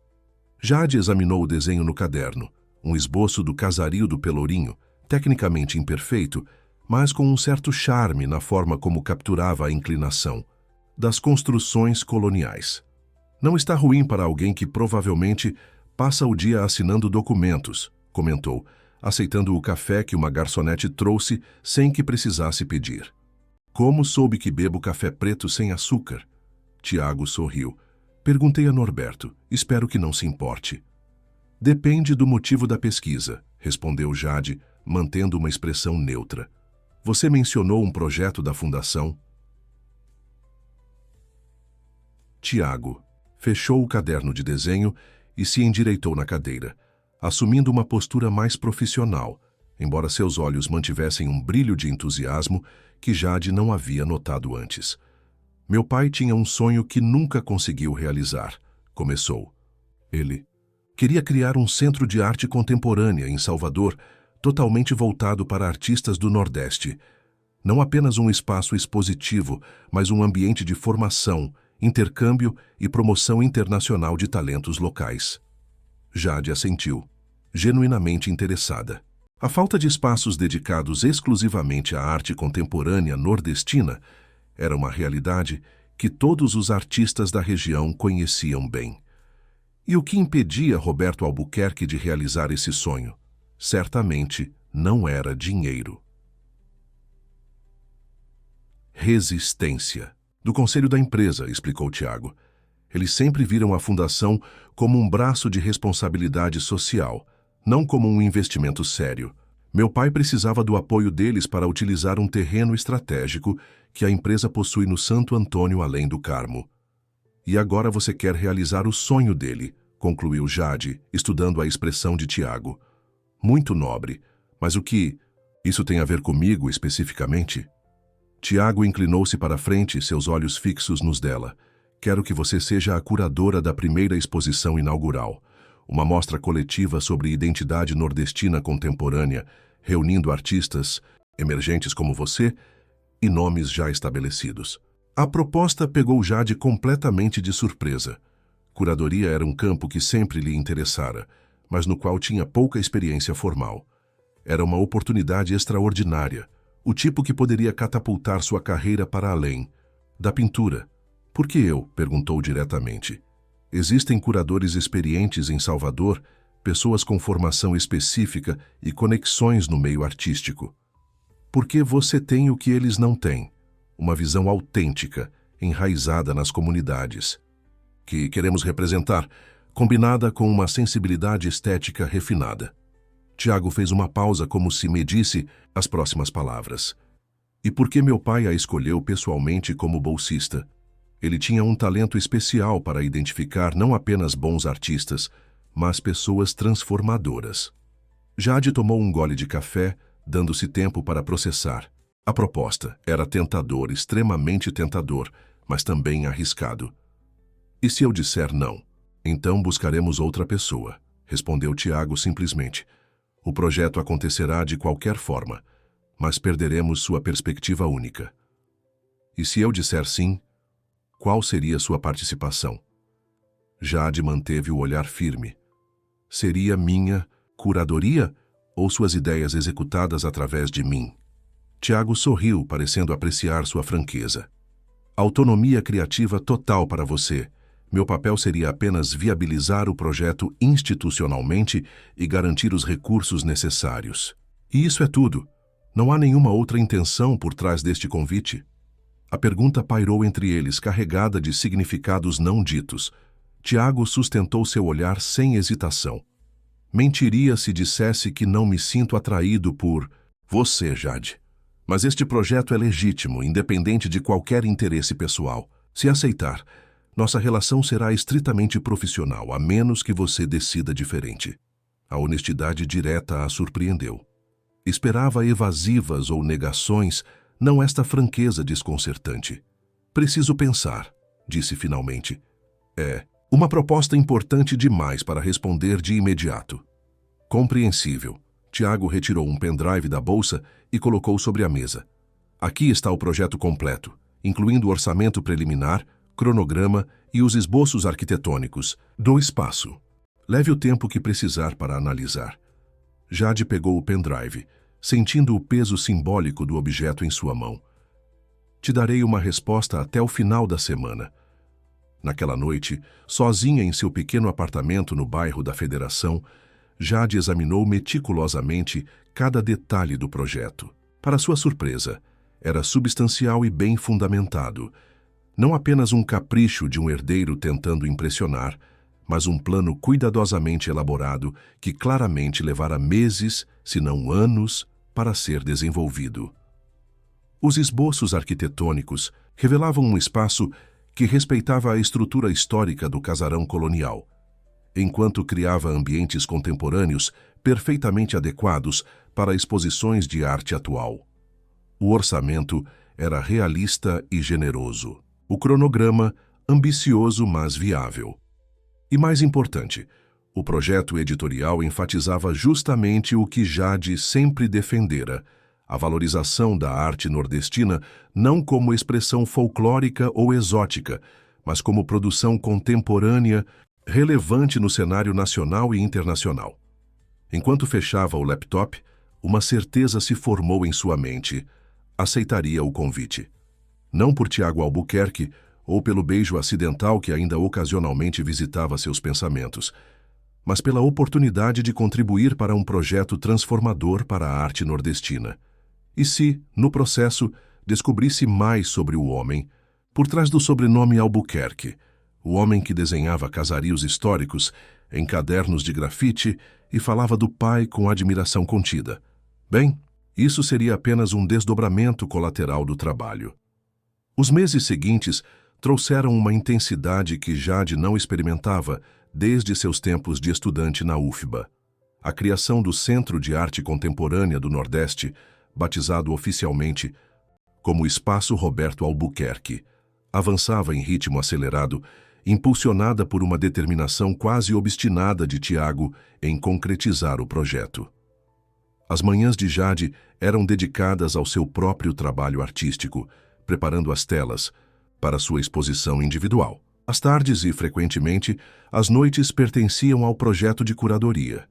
Jade examinou o desenho no caderno, um esboço do casario do Pelourinho, tecnicamente imperfeito, mas com um certo charme na forma como capturava a inclinação das construções coloniais. Não está ruim para alguém que provavelmente passa o dia assinando documentos, comentou, aceitando o café que uma garçonete trouxe sem que precisasse pedir. Como soube que bebo café preto sem açúcar? Tiago sorriu. Perguntei a Norberto. Espero que não se importe. Depende do motivo da pesquisa, respondeu Jade, mantendo uma expressão neutra. Você mencionou um projeto da fundação? Tiago fechou o caderno de desenho e se endireitou na cadeira, assumindo uma postura mais profissional, embora seus olhos mantivessem um brilho de entusiasmo que Jade não havia notado antes. Meu pai tinha um sonho que nunca conseguiu realizar, começou. Ele queria criar um centro de arte contemporânea em Salvador, totalmente voltado para artistas do Nordeste. Não apenas um espaço expositivo, mas um ambiente de formação, intercâmbio e promoção internacional de talentos locais. Jade assentiu, genuinamente interessada. A falta de espaços dedicados exclusivamente à arte contemporânea nordestina era uma realidade que todos os artistas da região conheciam bem. E o que impedia Roberto Albuquerque de realizar esse sonho? Certamente não era dinheiro. Resistência. Do conselho da empresa, explicou Tiago. Eles sempre viram a fundação como um braço de responsabilidade social, não como um investimento sério. Meu pai precisava do apoio deles para utilizar um terreno estratégico que a empresa possui no Santo Antônio além do Carmo. E agora você quer realizar o sonho dele, concluiu Jade, estudando a expressão de Tiago. Muito nobre, mas o que isso tem a ver comigo especificamente? Tiago inclinou-se para a frente, seus olhos fixos nos dela. Quero que você seja a curadora da primeira exposição inaugural, uma mostra coletiva sobre identidade nordestina contemporânea, reunindo artistas emergentes como você e nomes já estabelecidos. A proposta pegou Jade completamente de surpresa. Curadoria era um campo que sempre lhe interessara, mas no qual tinha pouca experiência formal. Era uma oportunidade extraordinária, o tipo que poderia catapultar sua carreira para além da pintura. Por que eu? Perguntou diretamente. Existem curadores experientes em Salvador, pessoas com formação específica e conexões no meio artístico. Porque você tem o que eles não têm, uma visão autêntica, enraizada nas comunidades, que queremos representar, combinada com uma sensibilidade estética refinada. Tiago fez uma pausa como se medisse as próximas palavras. E por que meu pai a escolheu pessoalmente como bolsista? Ele tinha um talento especial para identificar não apenas bons artistas, mas pessoas transformadoras. Jade tomou um gole de café, dando-se tempo para processar. A proposta era tentador, extremamente tentador, mas também arriscado. E se eu disser não? Então buscaremos outra pessoa, respondeu Tiago simplesmente. O projeto acontecerá de qualquer forma, mas perderemos sua perspectiva única. E se eu disser sim, qual seria sua participação? Jade manteve o olhar firme. Seria minha curadoria ou suas ideias executadas através de mim? Tiago sorriu, parecendo apreciar sua franqueza. Autonomia criativa total para você. Meu papel seria apenas viabilizar o projeto institucionalmente e garantir os recursos necessários. E isso é tudo. Não há nenhuma outra intenção por trás deste convite. A pergunta pairou entre eles, carregada de significados não ditos. Tiago sustentou seu olhar sem hesitação. Mentiria se dissesse que não me sinto atraído por você, Jade. Mas este projeto é legítimo, independente de qualquer interesse pessoal. Se aceitar, nossa relação será estritamente profissional, a menos que você decida diferente. A honestidade direta a surpreendeu. Esperava evasivas ou negações, não esta franqueza desconcertante. Preciso pensar, disse finalmente. É uma proposta importante demais para responder de imediato. Compreensível. Tiago retirou um pendrive da bolsa e colocou sobre a mesa. Aqui está o projeto completo, incluindo o orçamento preliminar, cronograma e os esboços arquitetônicos. Do espaço. Leve o tempo que precisar para analisar. Jade pegou o pendrive, sentindo o peso simbólico do objeto em sua mão. Te darei uma resposta até o final da semana. Naquela noite, sozinha em seu pequeno apartamento no bairro da Federação, Jade examinou meticulosamente cada detalhe do projeto. Para sua surpresa, era substancial e bem fundamentado. Não apenas um capricho de um herdeiro tentando impressionar, mas um plano cuidadosamente elaborado que claramente levara meses, se não anos, para ser desenvolvido. Os esboços arquitetônicos revelavam um espaço que respeitava a estrutura histórica do casarão colonial, enquanto criava ambientes contemporâneos perfeitamente adequados para exposições de arte atual. O orçamento era realista e generoso. O cronograma, ambicioso mas viável. E mais importante, o projeto editorial enfatizava justamente o que Jade sempre defendera, a valorização da arte nordestina não como expressão folclórica ou exótica, mas como produção contemporânea relevante no cenário nacional e internacional. Enquanto fechava o laptop, uma certeza se formou em sua mente. Aceitaria o convite. Não por Tiago Albuquerque ou pelo beijo acidental que ainda ocasionalmente visitava seus pensamentos, mas pela oportunidade de contribuir para um projeto transformador para a arte nordestina. E se, no processo, descobrisse mais sobre o homem, por trás do sobrenome Albuquerque, o homem que desenhava casarios históricos em cadernos de grafite e falava do pai com admiração contida. Bem, isso seria apenas um desdobramento colateral do trabalho. Os meses seguintes trouxeram uma intensidade que Jade não experimentava desde seus tempos de estudante na UFBA. A criação do Centro de Arte Contemporânea do Nordeste, batizado oficialmente como o Espaço Roberto Albuquerque. Avançava em ritmo acelerado, impulsionada por uma determinação quase obstinada de Tiago em concretizar o projeto. As manhãs de Jade eram dedicadas ao seu próprio trabalho artístico, preparando as telas para sua exposição individual. As tardes e, frequentemente, as noites pertenciam ao projeto de curadoria.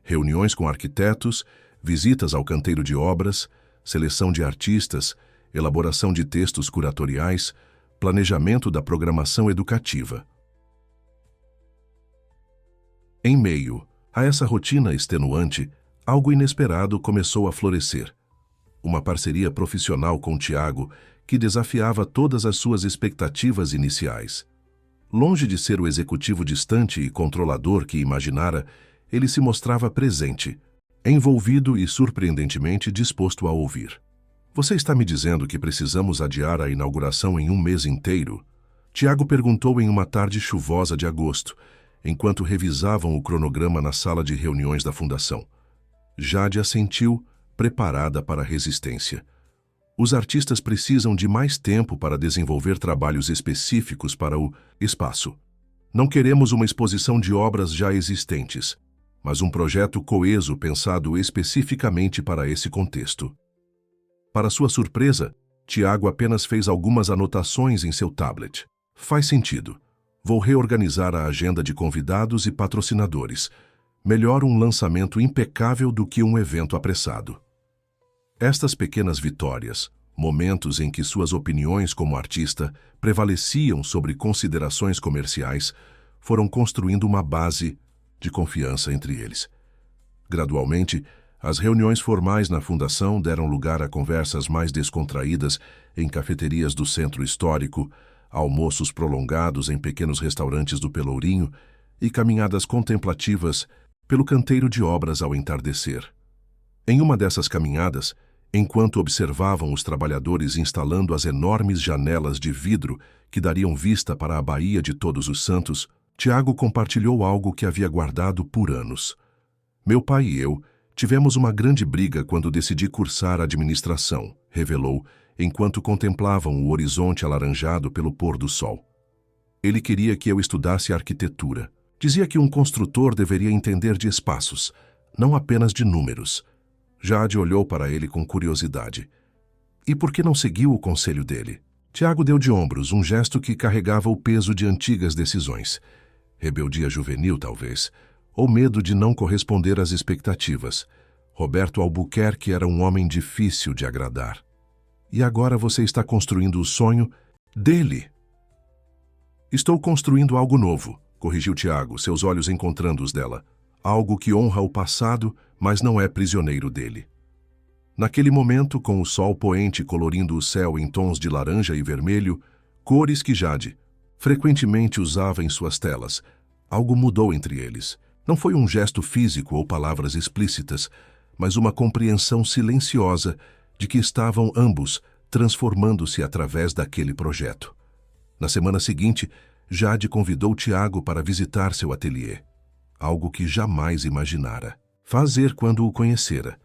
Reuniões com arquitetos, visitas ao canteiro de obras, seleção de artistas, elaboração de textos curatoriais, planejamento da programação educativa. Em meio a essa rotina extenuante, algo inesperado começou a florescer. Uma parceria profissional com Tiago que desafiava todas as suas expectativas iniciais. Longe de ser o executivo distante e controlador que imaginara, ele se mostrava presente, envolvido e surpreendentemente disposto a ouvir. Você está me dizendo que precisamos adiar a inauguração em um mês inteiro? Tiago perguntou em uma tarde chuvosa de agosto, enquanto revisavam o cronograma na sala de reuniões da fundação. Jade assentiu, preparada para a resistência. Os artistas precisam de mais tempo para desenvolver trabalhos específicos para o espaço. Não queremos uma exposição de obras já existentes, mas um projeto coeso pensado especificamente para esse contexto. Para sua surpresa, Tiago apenas fez algumas anotações em seu tablet. Faz sentido. Vou reorganizar a agenda de convidados e patrocinadores. Melhor um lançamento impecável do que um evento apressado. Estas pequenas vitórias, momentos em que suas opiniões como artista prevaleciam sobre considerações comerciais, foram construindo uma base de confiança entre eles. Gradualmente, as reuniões formais na fundação deram lugar a conversas mais descontraídas em cafeterias do centro histórico, almoços prolongados em pequenos restaurantes do Pelourinho e caminhadas contemplativas pelo canteiro de obras ao entardecer. Em uma dessas caminhadas, enquanto observavam os trabalhadores instalando as enormes janelas de vidro que dariam vista para a Baía de Todos os Santos, Tiago compartilhou algo que havia guardado por anos. Meu pai e eu tivemos uma grande briga quando decidi cursar administração, revelou, enquanto contemplavam o horizonte alaranjado pelo pôr do sol. Ele queria que eu estudasse arquitetura. Dizia que um construtor deveria entender de espaços, não apenas de números. Jade olhou para ele com curiosidade. E por que não seguiu o conselho dele? Tiago deu de ombros, um gesto que carregava o peso de antigas decisões. Rebeldia juvenil, talvez, ou medo de não corresponder às expectativas. Roberto Albuquerque era um homem difícil de agradar. E agora você está construindo o sonho dele. Estou construindo algo novo, corrigiu Tiago, seus olhos encontrando os dela. Algo que honra o passado, mas não é prisioneiro dele. Naquele momento, com o sol poente colorindo o céu em tons de laranja e vermelho, cores que Jade frequentemente usava em suas telas, algo mudou entre eles. Não foi um gesto físico ou palavras explícitas, mas uma compreensão silenciosa de que estavam ambos transformando-se através daquele projeto. Na semana seguinte, Jade convidou Tiago para visitar seu ateliê, algo que jamais imaginara fazer quando o conhecera.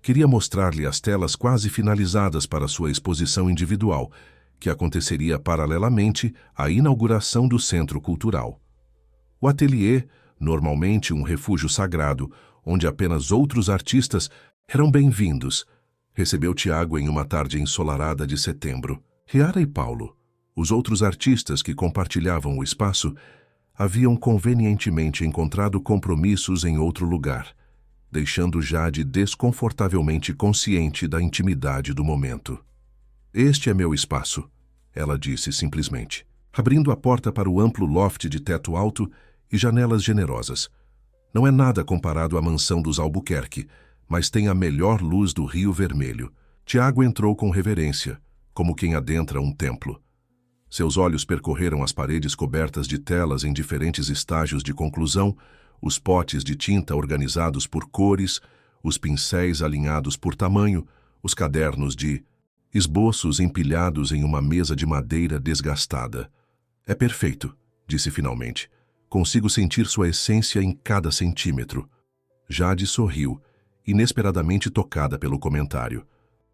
Queria mostrar-lhe as telas quase finalizadas para sua exposição individual, que aconteceria paralelamente à inauguração do Centro Cultural. O ateliê, normalmente um refúgio sagrado, onde apenas outros artistas eram bem-vindos, recebeu Tiago em uma tarde ensolarada de setembro. Riara e Paulo, os outros artistas que compartilhavam o espaço, haviam convenientemente encontrado compromissos em outro lugar, deixando Jade desconfortavelmente consciente da intimidade do momento. Este é meu espaço, ela disse simplesmente, abrindo a porta para o amplo loft de teto alto e janelas generosas. Não é nada comparado à mansão dos Albuquerque, mas tem a melhor luz do Rio Vermelho. Tiago entrou com reverência, como quem adentra um templo. Seus olhos percorreram as paredes cobertas de telas em diferentes estágios de conclusão, os potes de tinta organizados por cores, os pincéis alinhados por tamanho, os cadernos de esboços empilhados em uma mesa de madeira desgastada. É perfeito, disse finalmente. Consigo sentir sua essência em cada centímetro. Jade sorriu, inesperadamente tocada pelo comentário.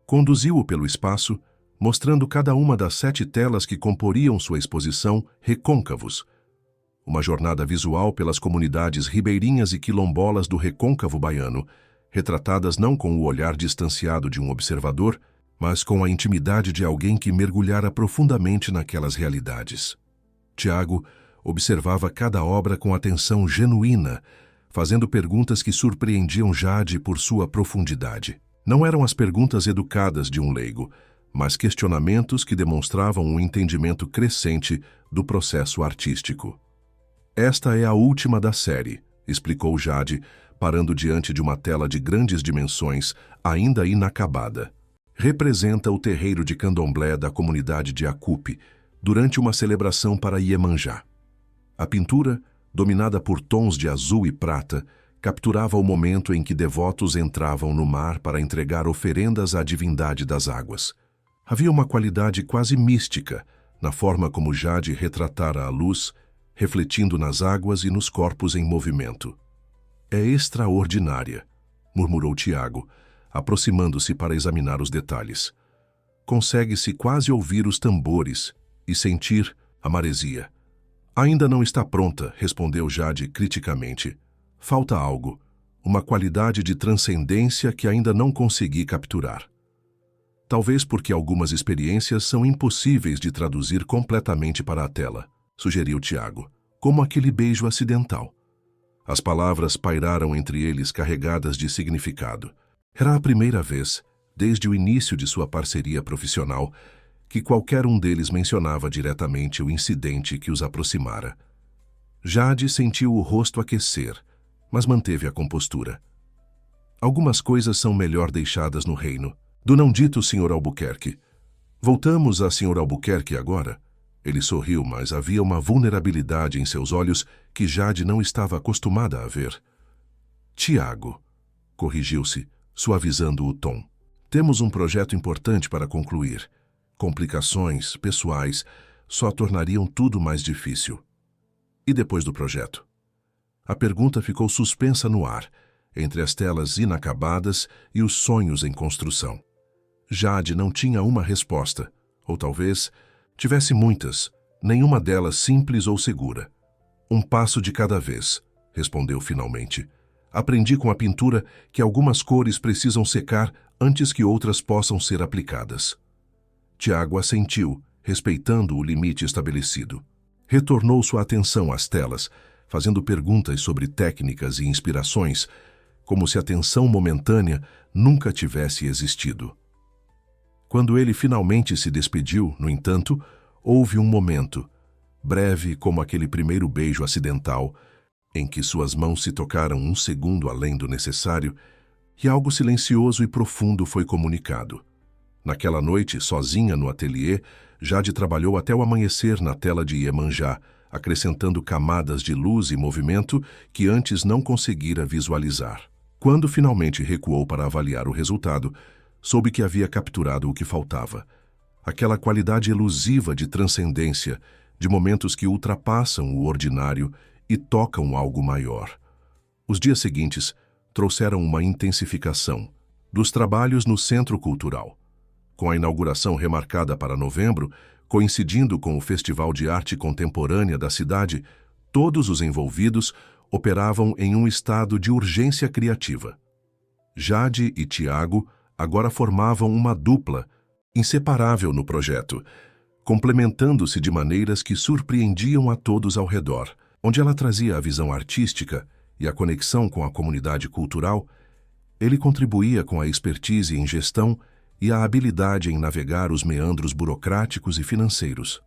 Conduziu-o pelo espaço, mostrando cada uma das 7 telas que comporiam sua exposição Recôncavos. Uma jornada visual pelas comunidades ribeirinhas e quilombolas do recôncavo baiano, retratadas não com o olhar distanciado de um observador, mas com a intimidade de alguém que mergulhara profundamente naquelas realidades. Tiago observava cada obra com atenção genuína, fazendo perguntas que surpreendiam Jade por sua profundidade. Não eram as perguntas educadas de um leigo, mas questionamentos que demonstravam um entendimento crescente do processo artístico. Esta é a última da série, explicou Jade, parando diante de uma tela de grandes dimensões, ainda inacabada. Representa o terreiro de candomblé da comunidade de Acupe, durante uma celebração para Iemanjá. A pintura, dominada por tons de azul e prata, capturava o momento em que devotos entravam no mar para entregar oferendas à divindade das águas. Havia uma qualidade quase mística na forma como Jade retratara a luz, refletindo nas águas e nos corpos em movimento. É extraordinária, murmurou Tiago, aproximando-se para examinar os detalhes. Consegue-se quase ouvir os tambores e sentir a maresia. Ainda não está pronta, respondeu Jade criticamente. Falta algo, uma qualidade de transcendência que ainda não consegui capturar. Talvez porque algumas experiências são impossíveis de traduzir completamente para a tela, sugeriu Tiago, como aquele beijo acidental. As palavras pairaram entre eles carregadas de significado. Era a primeira vez, desde o início de sua parceria profissional, que qualquer um deles mencionava diretamente o incidente que os aproximara. Jade sentiu o rosto aquecer, mas manteve a compostura. Algumas coisas são melhor deixadas no reino. Do não dito, Sr. Albuquerque. Voltamos a Sr. Albuquerque agora? Ele sorriu, mas havia uma vulnerabilidade em seus olhos que Jade não estava acostumada a ver. Tiago, corrigiu-se, suavizando o tom. Temos um projeto importante para concluir. Complicações pessoais só tornariam tudo mais difícil. E depois do projeto? A pergunta ficou suspensa no ar, entre as telas inacabadas e os sonhos em construção. Jade não tinha uma resposta, ou talvez tivesse muitas, nenhuma delas simples ou segura. Um passo de cada vez, respondeu finalmente. Aprendi com a pintura que algumas cores precisam secar antes que outras possam ser aplicadas. Tiago assentiu, respeitando o limite estabelecido. Retornou sua atenção às telas, fazendo perguntas sobre técnicas e inspirações, como se a tensão momentânea nunca tivesse existido. Quando ele finalmente se despediu, no entanto, houve um momento, breve como aquele primeiro beijo acidental, em que suas mãos se tocaram um segundo além do necessário, e algo silencioso e profundo foi comunicado. Naquela noite, sozinha no ateliê, Jade trabalhou até o amanhecer na tela de Iemanjá, acrescentando camadas de luz e movimento que antes não conseguira visualizar. Quando finalmente recuou para avaliar o resultado, soube que havia capturado o que faltava. Aquela qualidade elusiva de transcendência, de momentos que ultrapassam o ordinário e tocam algo maior. Os dias seguintes trouxeram uma intensificação dos trabalhos no Centro Cultural. Com a inauguração remarcada para novembro, coincidindo com o Festival de Arte Contemporânea da cidade, todos os envolvidos operavam em um estado de urgência criativa. Jade e Tiago agora formavam uma dupla, inseparável no projeto, complementando-se de maneiras que surpreendiam a todos ao redor. Onde ela trazia a visão artística e a conexão com a comunidade cultural, ele contribuía com a expertise em gestão e a habilidade em navegar os meandros burocráticos e financeiros.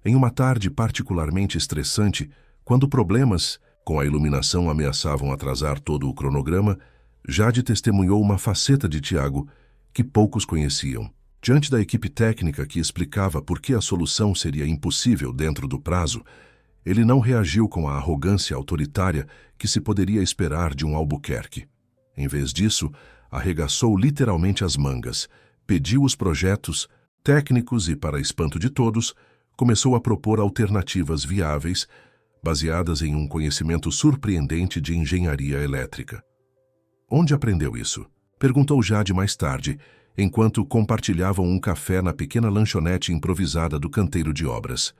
Em uma tarde particularmente estressante, quando problemas com a iluminação ameaçavam atrasar todo o cronograma, Jade testemunhou uma faceta de Tiago que poucos conheciam. Diante da equipe técnica que explicava por que a solução seria impossível dentro do prazo, ele não reagiu com a arrogância autoritária que se poderia esperar de um Albuquerque. Em vez disso, arregaçou literalmente as mangas, pediu os projetos técnicos e, para espanto de todos, começou a propor alternativas viáveis, baseadas em um conhecimento surpreendente de engenharia elétrica. Onde aprendeu isso? Perguntou Jade mais tarde, enquanto compartilhavam um café na pequena lanchonete improvisada do canteiro de obras.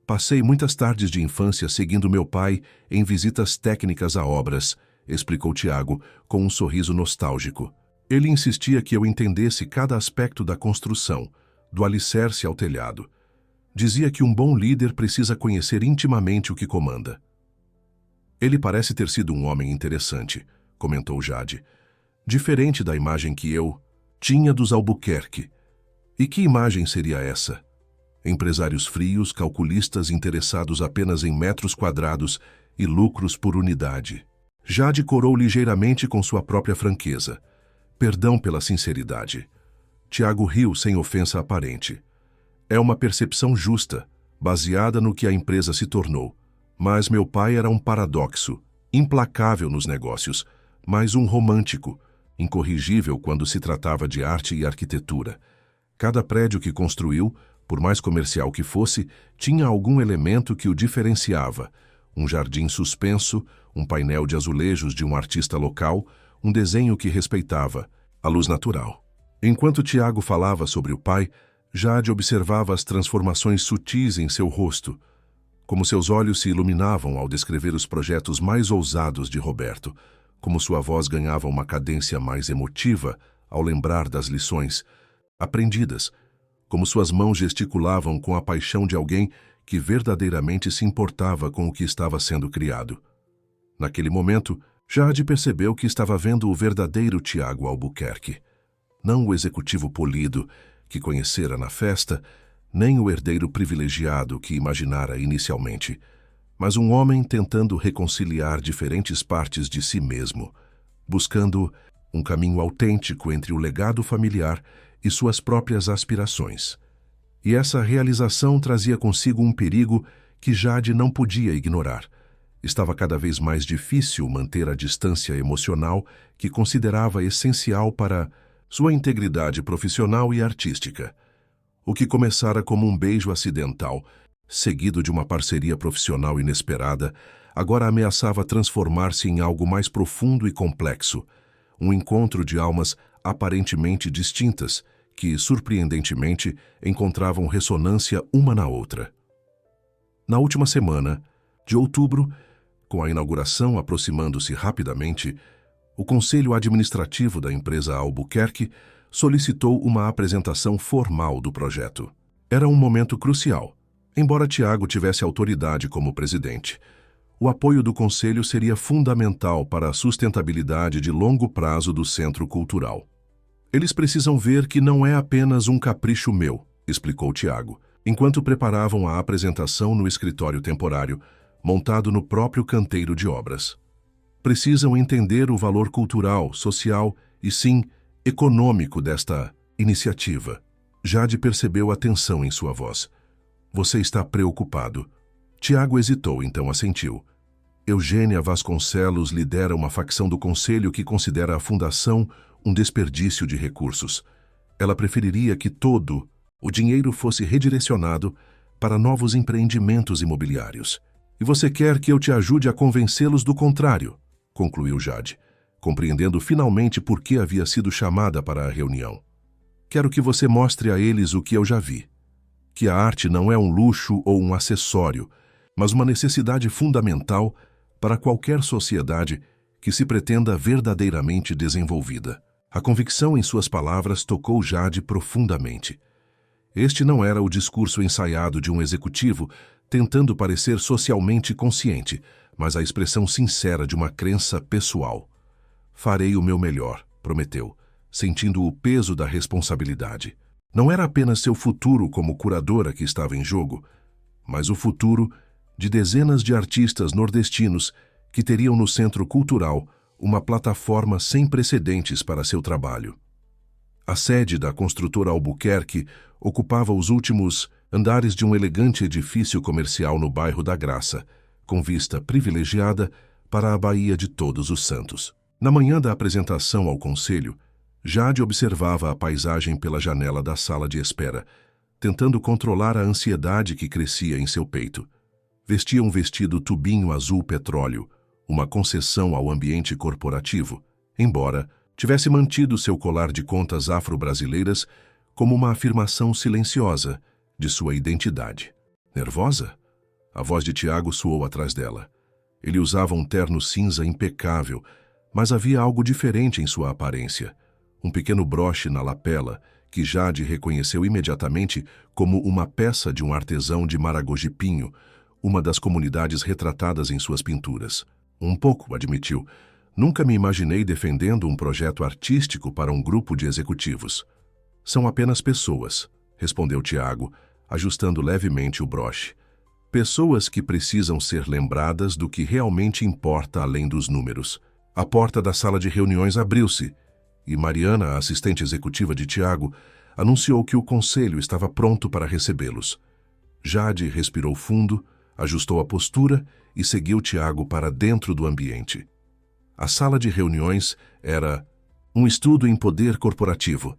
Passei muitas tardes de infância seguindo meu pai em visitas técnicas a obras, explicou Tiago, com um sorriso nostálgico. Ele insistia que eu entendesse cada aspecto da construção, do alicerce ao telhado. Dizia que um bom líder precisa conhecer intimamente o que comanda. Ele parece ter sido um homem interessante, comentou Jade. Diferente da imagem que eu tinha dos Albuquerque. E que imagem seria essa? Empresários frios, calculistas interessados apenas em metros quadrados e lucros por unidade. Jade corou ligeiramente com sua própria franqueza. Perdão pela sinceridade. Tiago riu sem ofensa aparente. É uma percepção justa, baseada no que a empresa se tornou. Mas meu pai era um paradoxo, implacável nos negócios, mas um romântico, incorrigível quando se tratava de arte e arquitetura. Cada prédio que construiu, por mais comercial que fosse, tinha algum elemento que o diferenciava. Um jardim suspenso, um painel de azulejos de um artista local, um desenho que respeitava a luz natural. Enquanto Tiago falava sobre o pai, Jade observava as transformações sutis em seu rosto, como seus olhos se iluminavam ao descrever os projetos mais ousados de Roberto, como sua voz ganhava uma cadência mais emotiva ao lembrar das lições aprendidas, como suas mãos gesticulavam com a paixão de alguém que verdadeiramente se importava com o que estava sendo criado. Naquele momento, Jade percebeu que estava vendo o verdadeiro Tiago Albuquerque, não o executivo polido que conhecera na festa, nem o herdeiro privilegiado que imaginara inicialmente, mas um homem tentando reconciliar diferentes partes de si mesmo, buscando um caminho autêntico entre o legado familiar e suas próprias aspirações. E essa realização trazia consigo um perigo que Jade não podia ignorar. Estava cada vez mais difícil manter a distância emocional que considerava essencial para sua integridade profissional e artística. O que começara como um beijo acidental, seguido de uma parceria profissional inesperada, agora ameaçava transformar-se em algo mais profundo e complexo, um encontro de almas aparentemente distintas, que, surpreendentemente, encontravam ressonância uma na outra. Na última semana, de outubro, com a inauguração aproximando-se rapidamente, o Conselho Administrativo da empresa Albuquerque solicitou uma apresentação formal do projeto. Era um momento crucial. Embora Tiago tivesse autoridade como presidente, o apoio do Conselho seria fundamental para a sustentabilidade de longo prazo do Centro Cultural. Eles precisam ver que não é apenas um capricho meu, explicou Tiago, enquanto preparavam a apresentação no escritório temporário, montado no próprio canteiro de obras. Precisam entender o valor cultural, social e, sim, econômico desta iniciativa. Jade percebeu a tensão em sua voz. Você está preocupado. Tiago hesitou, então assentiu. Eugênia Vasconcelos lidera uma facção do Conselho que considera a fundação um desperdício de recursos. Ela preferiria que todo o dinheiro fosse redirecionado para novos empreendimentos imobiliários. E você quer que eu te ajude a convencê-los do contrário, concluiu Jade, compreendendo finalmente por que havia sido chamada para a reunião. Quero que você mostre a eles o que eu já vi. Que a arte não é um luxo ou um acessório, mas uma necessidade fundamental para qualquer sociedade que se pretenda verdadeiramente desenvolvida. A convicção em suas palavras tocou Jade profundamente. Este não era o discurso ensaiado de um executivo tentando parecer socialmente consciente, mas a expressão sincera de uma crença pessoal. Farei o meu melhor, prometeu, sentindo o peso da responsabilidade. Não era apenas seu futuro como curadora que estava em jogo, mas o futuro de dezenas de artistas nordestinos que teriam no Centro Cultural uma plataforma sem precedentes para seu trabalho. A sede da construtora Albuquerque ocupava os últimos andares de um elegante edifício comercial no bairro da Graça, com vista privilegiada para a Baía de Todos os Santos. Na manhã da apresentação ao conselho, Jade observava a paisagem pela janela da sala de espera, tentando controlar a ansiedade que crescia em seu peito. Vestia um vestido tubinho azul petróleo, uma concessão ao ambiente corporativo, embora tivesse mantido seu colar de contas afro-brasileiras como uma afirmação silenciosa de sua identidade. Nervosa? A voz de Tiago soou atrás dela. Ele usava um terno cinza impecável, mas havia algo diferente em sua aparência. Um pequeno broche na lapela, que Jade reconheceu imediatamente como uma peça de um artesão de Maragogi-Pinho, uma das comunidades retratadas em suas pinturas. Um pouco, admitiu. Nunca me imaginei defendendo um projeto artístico para um grupo de executivos. São apenas pessoas, respondeu Tiago, ajustando levemente o broche. Pessoas que precisam ser lembradas do que realmente importa além dos números. A porta da sala de reuniões abriu-se, e Mariana, a assistente executiva de Tiago, anunciou que o conselho estava pronto para recebê-los. Jade respirou fundo, ajustou a postura e seguiu Tiago para dentro do ambiente. A sala de reuniões era um estudo em poder corporativo.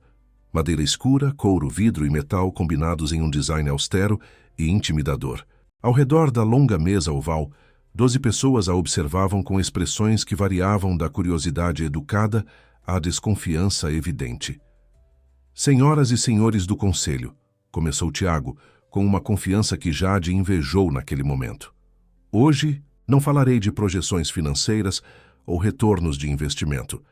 Madeira escura, couro, vidro e metal combinados em um design austero e intimidador. Ao redor da longa mesa oval, 12 pessoas a observavam com expressões que variavam da curiosidade educada à desconfiança evidente. Senhoras e senhores do conselho, começou Tiago, com uma confiança que Jade invejou naquele momento. Hoje não falarei de projeções financeiras ou retornos de investimento,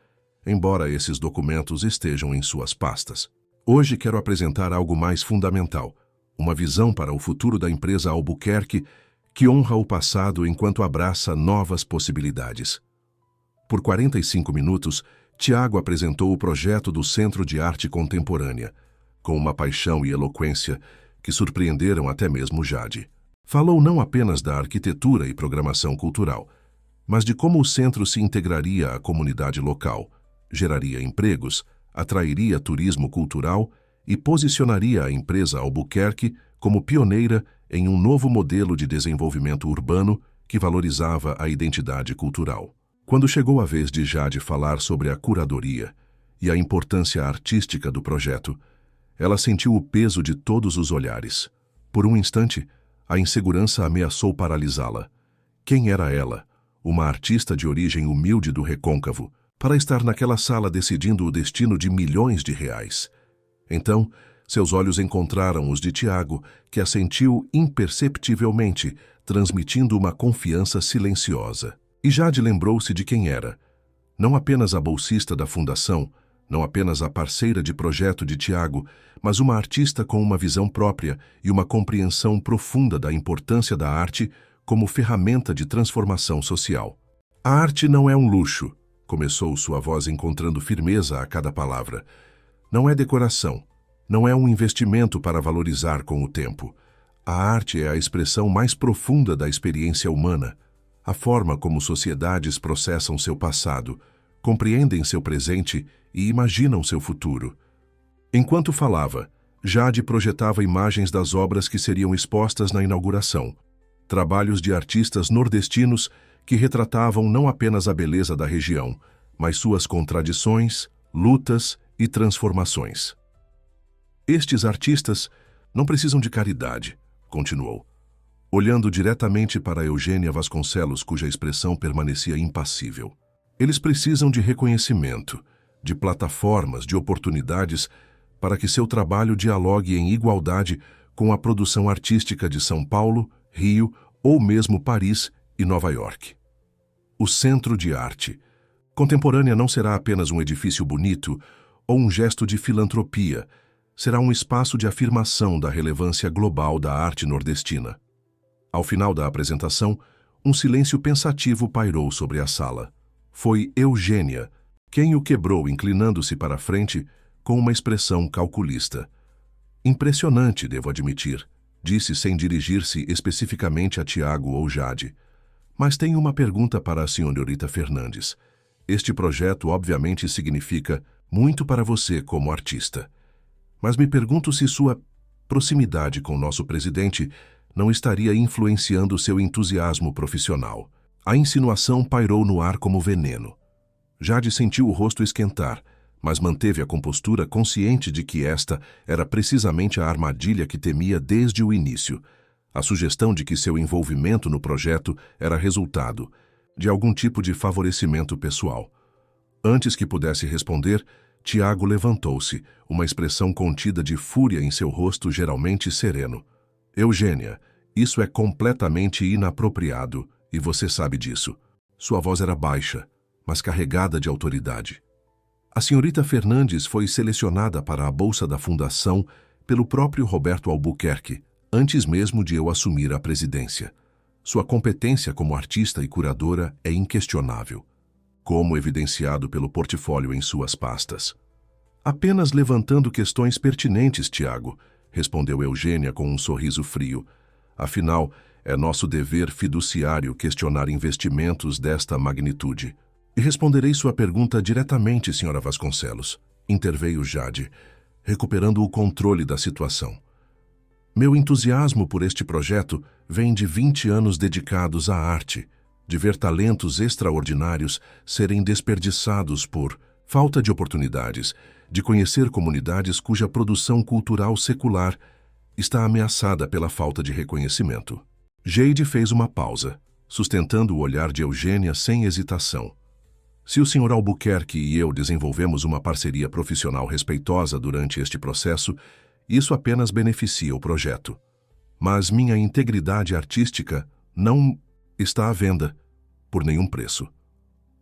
embora esses documentos estejam em suas pastas. Hoje quero apresentar algo mais fundamental, uma visão para o futuro da empresa Albuquerque que honra o passado enquanto abraça novas possibilidades. Por 45 minutos, Tiago apresentou o projeto do Centro de Arte Contemporânea, com uma paixão e eloquência que surpreenderam até mesmo Jade. Falou não apenas da arquitetura e programação cultural, mas de como o centro se integraria à comunidade local, geraria empregos, atrairia turismo cultural e posicionaria a empresa Albuquerque como pioneira em um novo modelo de desenvolvimento urbano que valorizava a identidade cultural. Quando chegou a vez de Jade falar sobre a curadoria e a importância artística do projeto, ela sentiu o peso de todos os olhares. Por um instante, a insegurança ameaçou paralisá-la. Quem era ela, uma artista de origem humilde do Recôncavo, para estar naquela sala decidindo o destino de milhões de reais? Então, seus olhos encontraram os de Tiago, que a sentiu imperceptivelmente, transmitindo uma confiança silenciosa. E Jade lembrou-se de quem era. Não apenas a bolsista da fundação, não apenas a parceira de projeto de Tiago, mas uma artista com uma visão própria e uma compreensão profunda da importância da arte como ferramenta de transformação social. A arte não é um luxo, começou sua voz encontrando firmeza a cada palavra. Não é decoração, não é um investimento para valorizar com o tempo. A arte é a expressão mais profunda da experiência humana, a forma como sociedades processam seu passado, compreendem seu presente e imaginam seu futuro. Enquanto falava, Jade projetava imagens das obras que seriam expostas na inauguração, trabalhos de artistas nordestinos que retratavam não apenas a beleza da região, mas suas contradições, lutas e transformações. Estes artistas não precisam de caridade, continuou, olhando diretamente para Eugênia Vasconcelos, cuja expressão permanecia impassível. Eles precisam de reconhecimento, de plataformas, de oportunidades para que seu trabalho dialogue em igualdade com a produção artística de São Paulo, Rio ou mesmo Paris e Nova York. O Centro de Arte Contemporânea não será apenas um edifício bonito ou um gesto de filantropia, será um espaço de afirmação da relevância global da arte nordestina. Ao final da apresentação, um silêncio pensativo pairou sobre a sala. Foi Eugênia quem o quebrou, inclinando-se para a frente com uma expressão calculista. Impressionante, devo admitir, disse sem dirigir-se especificamente a Tiago ou Jade. Mas tenho uma pergunta para a senhorita Fernandes. Este projeto obviamente significa muito para você como artista. Mas me pergunto se sua proximidade com nosso presidente não estaria influenciando seu entusiasmo profissional. A insinuação pairou no ar como veneno. Jade sentiu o rosto esquentar, mas manteve a compostura, consciente de que esta era precisamente a armadilha que temia desde o início, a sugestão de que seu envolvimento no projeto era resultado de algum tipo de favorecimento pessoal. Antes que pudesse responder, Tiago levantou-se, uma expressão contida de fúria em seu rosto geralmente sereno. Eugênia, isso é completamente inapropriado, e você sabe disso. Sua voz era baixa, mas carregada de autoridade. A senhorita Fernandes foi selecionada para a bolsa da fundação pelo próprio Roberto Albuquerque, antes mesmo de eu assumir a presidência. Sua competência como artista e curadora é inquestionável, como evidenciado pelo portfólio em suas pastas. Apenas levantando questões pertinentes, Tiago, respondeu Eugênia com um sorriso frio. Afinal, é nosso dever fiduciário questionar investimentos desta magnitude. E responderei sua pergunta diretamente, senhora Vasconcelos, interveio Jade, recuperando o controle da situação. Meu entusiasmo por este projeto vem de 20 anos dedicados à arte, de ver talentos extraordinários serem desperdiçados por falta de oportunidades, de conhecer comunidades cuja produção cultural secular está ameaçada pela falta de reconhecimento. Jade fez uma pausa, sustentando o olhar de Eugênia sem hesitação. Se o Sr. Albuquerque e eu desenvolvemos uma parceria profissional respeitosa durante este processo, isso apenas beneficia o projeto. Mas minha integridade artística não está à venda, por nenhum preço.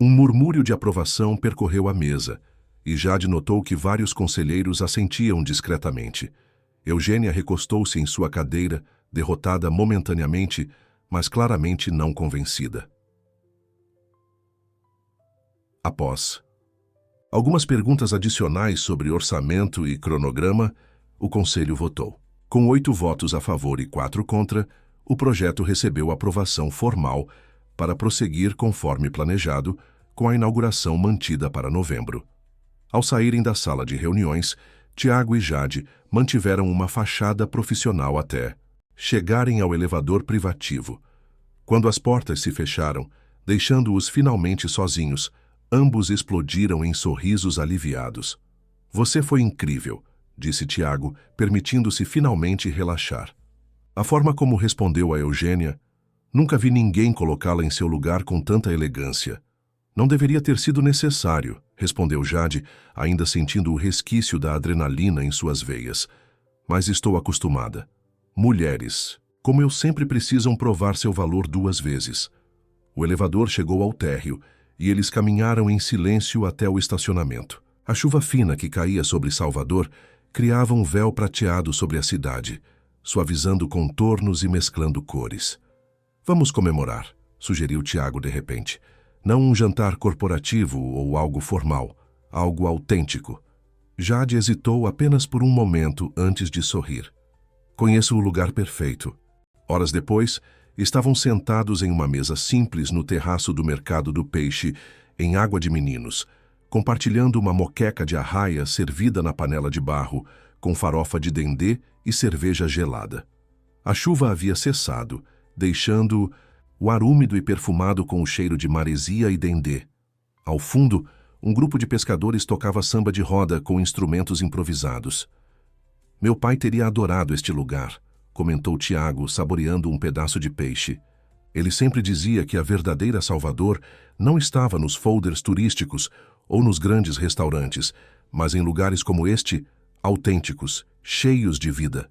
Um murmúrio de aprovação percorreu a mesa, e Jade notou que vários conselheiros assentiam discretamente. Eugênia recostou-se em sua cadeira, derrotada momentaneamente, mas claramente não convencida. Após algumas perguntas adicionais sobre orçamento e cronograma, o Conselho votou. Com 8 votos a favor e 4 contra, o projeto recebeu aprovação formal para prosseguir conforme planejado, com a inauguração mantida para novembro. Ao saírem da sala de reuniões, Tiago e Jade mantiveram uma fachada profissional até chegarem ao elevador privativo. Quando as portas se fecharam, deixando-os finalmente sozinhos, ambos explodiram em sorrisos aliviados. Você foi incrível, disse Tiago, permitindo-se finalmente relaxar. A forma como respondeu a Eugênia, nunca vi ninguém colocá-la em seu lugar com tanta elegância. Não deveria ter sido necessário, respondeu Jade, ainda sentindo o resquício da adrenalina em suas veias. Mas estou acostumada. Mulheres, como eu sempre, precisam provar seu valor 2 vezes. O elevador chegou ao térreo e eles caminharam em silêncio até o estacionamento. A chuva fina que caía sobre Salvador criava um véu prateado sobre a cidade, suavizando contornos e mesclando cores. Vamos comemorar, sugeriu Tiago de repente. Não um jantar corporativo ou algo formal, algo autêntico. Jade hesitou apenas por um momento antes de sorrir. Conheço o lugar perfeito. Horas depois, estavam sentados em uma mesa simples no terraço do Mercado do Peixe, em Água de Meninos, compartilhando uma moqueca de arraia servida na panela de barro, com farofa de dendê e cerveja gelada. A chuva havia cessado, deixando o ar úmido e perfumado com o cheiro de maresia e dendê. Ao fundo, um grupo de pescadores tocava samba de roda com instrumentos improvisados. Meu pai teria adorado este lugar, comentou Tiago, saboreando um pedaço de peixe. Ele sempre dizia que a verdadeira Salvador não estava nos folders turísticos ou nos grandes restaurantes, mas em lugares como este, autênticos, cheios de vida.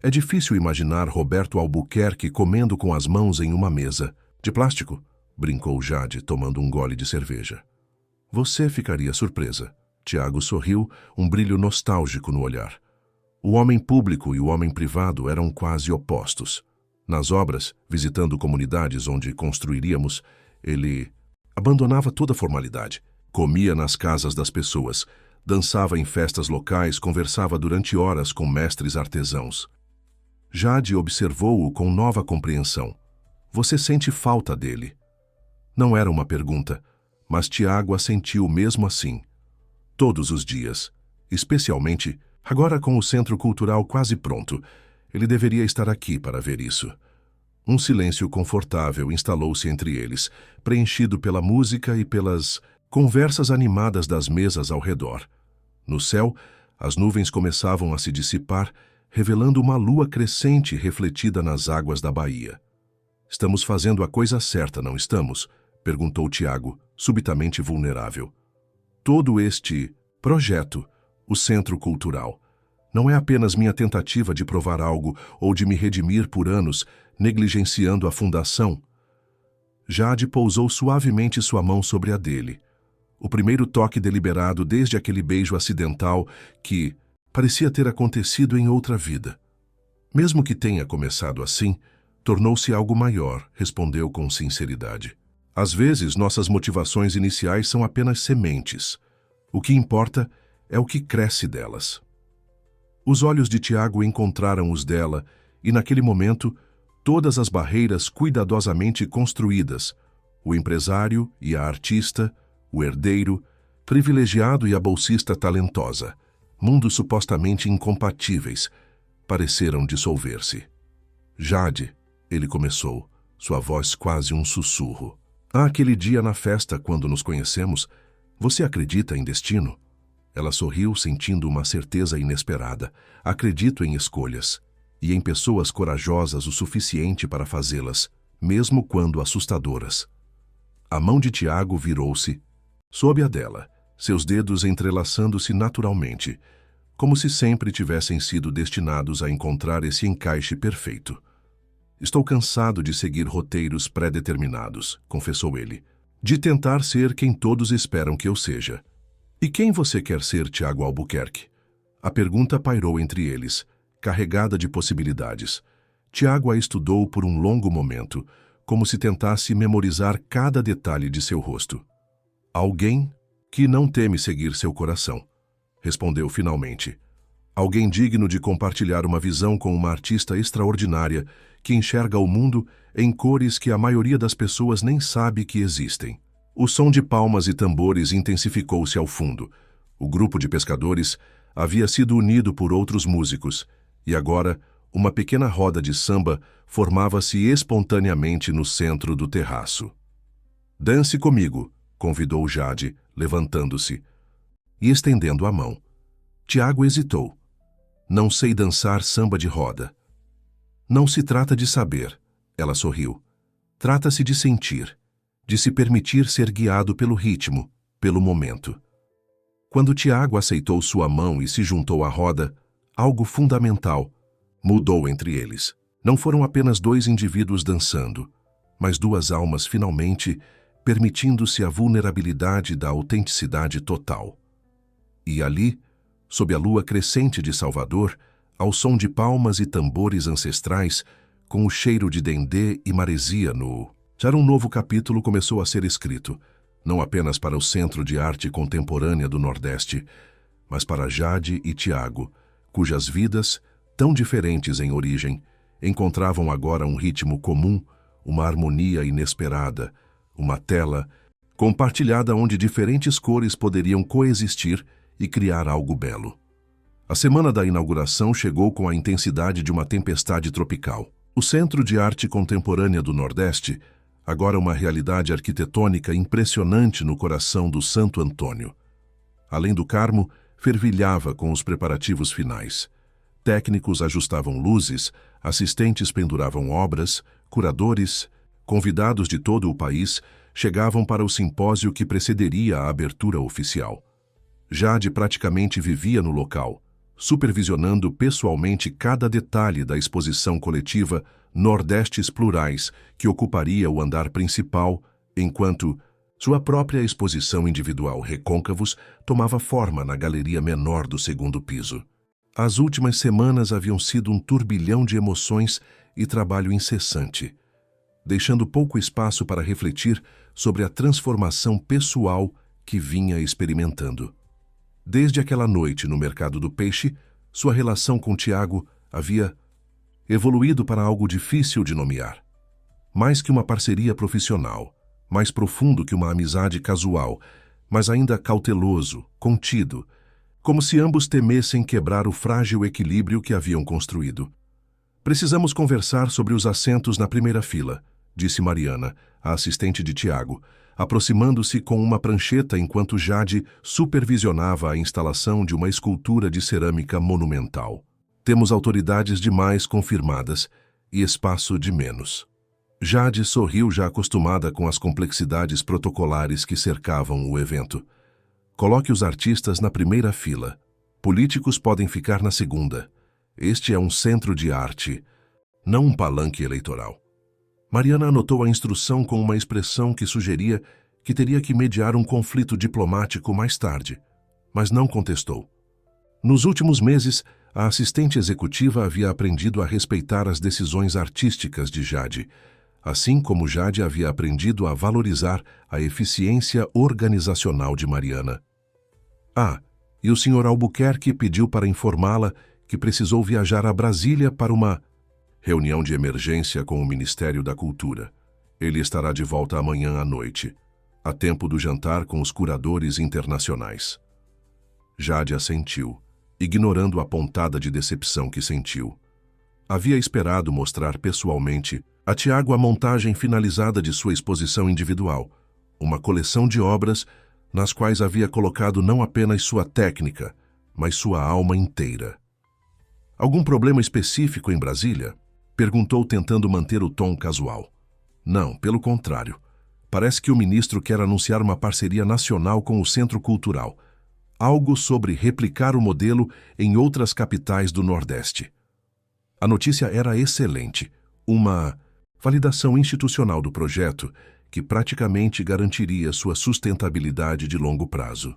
É difícil imaginar Roberto Albuquerque comendo com as mãos em uma mesa. De plástico? Brincou Jade, tomando um gole de cerveja. Você ficaria surpresa. Tiago sorriu, um brilho nostálgico no olhar. O homem público e o homem privado eram quase opostos. Nas obras, visitando comunidades onde construiríamos, ele abandonava toda formalidade. Comia nas casas das pessoas, dançava em festas locais, conversava durante horas com mestres artesãos. Jade observou-o com nova compreensão. Você sente falta dele? Não era uma pergunta, mas Tiago assentiu mesmo assim. Todos os dias, especialmente agora com o centro cultural quase pronto. Ele deveria estar aqui para ver isso. Um silêncio confortável instalou-se entre eles, preenchido pela música e pelas conversas animadas das mesas ao redor. No céu, as nuvens começavam a se dissipar, revelando uma lua crescente refletida nas águas da baía. Estamos fazendo a coisa certa, não estamos? Perguntou Tiago, subitamente vulnerável. Todo este projeto, o Centro Cultural, não é apenas minha tentativa de provar algo ou de me redimir por anos, negligenciando a fundação. Jade pousou suavemente sua mão sobre a dele. O primeiro toque deliberado desde aquele beijo acidental que parecia ter acontecido em outra vida. Mesmo que tenha começado assim, tornou-se algo maior, respondeu com sinceridade. Às vezes, nossas motivações iniciais são apenas sementes. O que importa é o que cresce delas. Os olhos de Tiago encontraram os dela e, naquele momento, todas as barreiras cuidadosamente construídas, o empresário e a artista, o herdeiro, privilegiado e a bolsista talentosa, mundos supostamente incompatíveis, pareceram dissolver-se. Jade, ele começou, sua voz quase um sussurro. Aquele dia na festa, quando nos conhecemos, você acredita em destino? Ela sorriu, sentindo uma certeza inesperada. Acredito em escolhas e em pessoas corajosas o suficiente para fazê-las, mesmo quando assustadoras. A mão de Tiago virou-se, sob a dela, seus dedos entrelaçando-se naturalmente, como se sempre tivessem sido destinados a encontrar esse encaixe perfeito. Estou cansado de seguir roteiros pré-determinados, confessou ele, de tentar ser quem todos esperam que eu seja. E quem você quer ser, Tiago Albuquerque? A pergunta pairou entre eles, carregada de possibilidades. Tiago a estudou por um longo momento, como se tentasse memorizar cada detalhe de seu rosto. Alguém que não teme seguir seu coração, respondeu finalmente. Alguém digno de compartilhar uma visão com uma artista extraordinária que enxerga o mundo em cores que a maioria das pessoas nem sabe que existem. O som de palmas e tambores intensificou-se ao fundo. O grupo de pescadores havia sido unido por outros músicos, e agora uma pequena roda de samba formava-se espontaneamente no centro do terraço. Dance comigo, convidou Jade, levantando-se e estendendo a mão. Tiago hesitou. Não sei dançar samba de roda. Não se trata de saber, ela sorriu. Trata-se de sentir, de se permitir ser guiado pelo ritmo, pelo momento. Quando Tiago aceitou sua mão e se juntou à roda, algo fundamental mudou entre eles. Não foram apenas dois indivíduos dançando, mas duas almas finalmente permitindo-se a vulnerabilidade da autenticidade total. E ali, sob a lua crescente de Salvador, ao som de palmas e tambores ancestrais, com o cheiro de dendê e maresia no... Já um novo capítulo começou a ser escrito, não apenas para o Centro de Arte Contemporânea do Nordeste, mas para Jade e Tiago, cujas vidas, tão diferentes em origem, encontravam agora um ritmo comum, uma harmonia inesperada, uma tela compartilhada onde diferentes cores poderiam coexistir e criar algo belo. A semana da inauguração chegou com a intensidade de uma tempestade tropical. O Centro de Arte Contemporânea do Nordeste, agora uma realidade arquitetônica impressionante no coração do Santo Antônio. Além do Carmo, fervilhava com os preparativos finais. Técnicos ajustavam luzes, assistentes penduravam obras, curadores, convidados de todo o país chegavam para o simpósio que precederia a abertura oficial. Jade praticamente vivia no local, supervisionando pessoalmente cada detalhe da exposição coletiva Nordestes Plurais, que ocuparia o andar principal, enquanto sua própria exposição individual Recôncavos tomava forma na galeria menor do segundo piso. As últimas semanas haviam sido um turbilhão de emoções e trabalho incessante, deixando pouco espaço para refletir sobre a transformação pessoal que vinha experimentando. Desde aquela noite no mercado do peixe, sua relação com Tiago havia evoluído para algo difícil de nomear. Mais que uma parceria profissional, mais profundo que uma amizade casual, mas ainda cauteloso, contido, como se ambos temessem quebrar o frágil equilíbrio que haviam construído. Precisamos conversar sobre os assentos na primeira fila, disse Mariana, a assistente de Tiago, aproximando-se com uma prancheta enquanto Jade supervisionava a instalação de uma escultura de cerâmica monumental. Temos autoridades demais confirmadas e espaço de menos. Jade sorriu, já acostumada com as complexidades protocolares que cercavam o evento. Coloque os artistas na primeira fila. Políticos podem ficar na segunda. Este é um centro de arte, não um palanque eleitoral. Mariana anotou a instrução com uma expressão que sugeria que teria que mediar um conflito diplomático mais tarde, mas não contestou. Nos últimos meses, a assistente executiva havia aprendido a respeitar as decisões artísticas de Jade, assim como Jade havia aprendido a valorizar a eficiência organizacional de Mariana. E o Sr. Albuquerque pediu para informá-la que precisou viajar a Brasília para uma reunião de emergência com o Ministério da Cultura. Ele estará de volta amanhã à noite, a tempo do jantar com os curadores internacionais. Jade assentiu, ignorando a pontada de decepção que sentiu. Havia esperado mostrar pessoalmente a Tiago a montagem finalizada de sua exposição individual, uma coleção de obras nas quais havia colocado não apenas sua técnica, mas sua alma inteira. Algum problema específico em Brasília? Perguntou tentando manter o tom casual. Não, pelo contrário. Parece que o ministro quer anunciar uma parceria nacional com o Centro Cultural. Algo sobre replicar o modelo em outras capitais do Nordeste. A notícia era excelente. Uma validação institucional do projeto que praticamente garantiria sua sustentabilidade de longo prazo.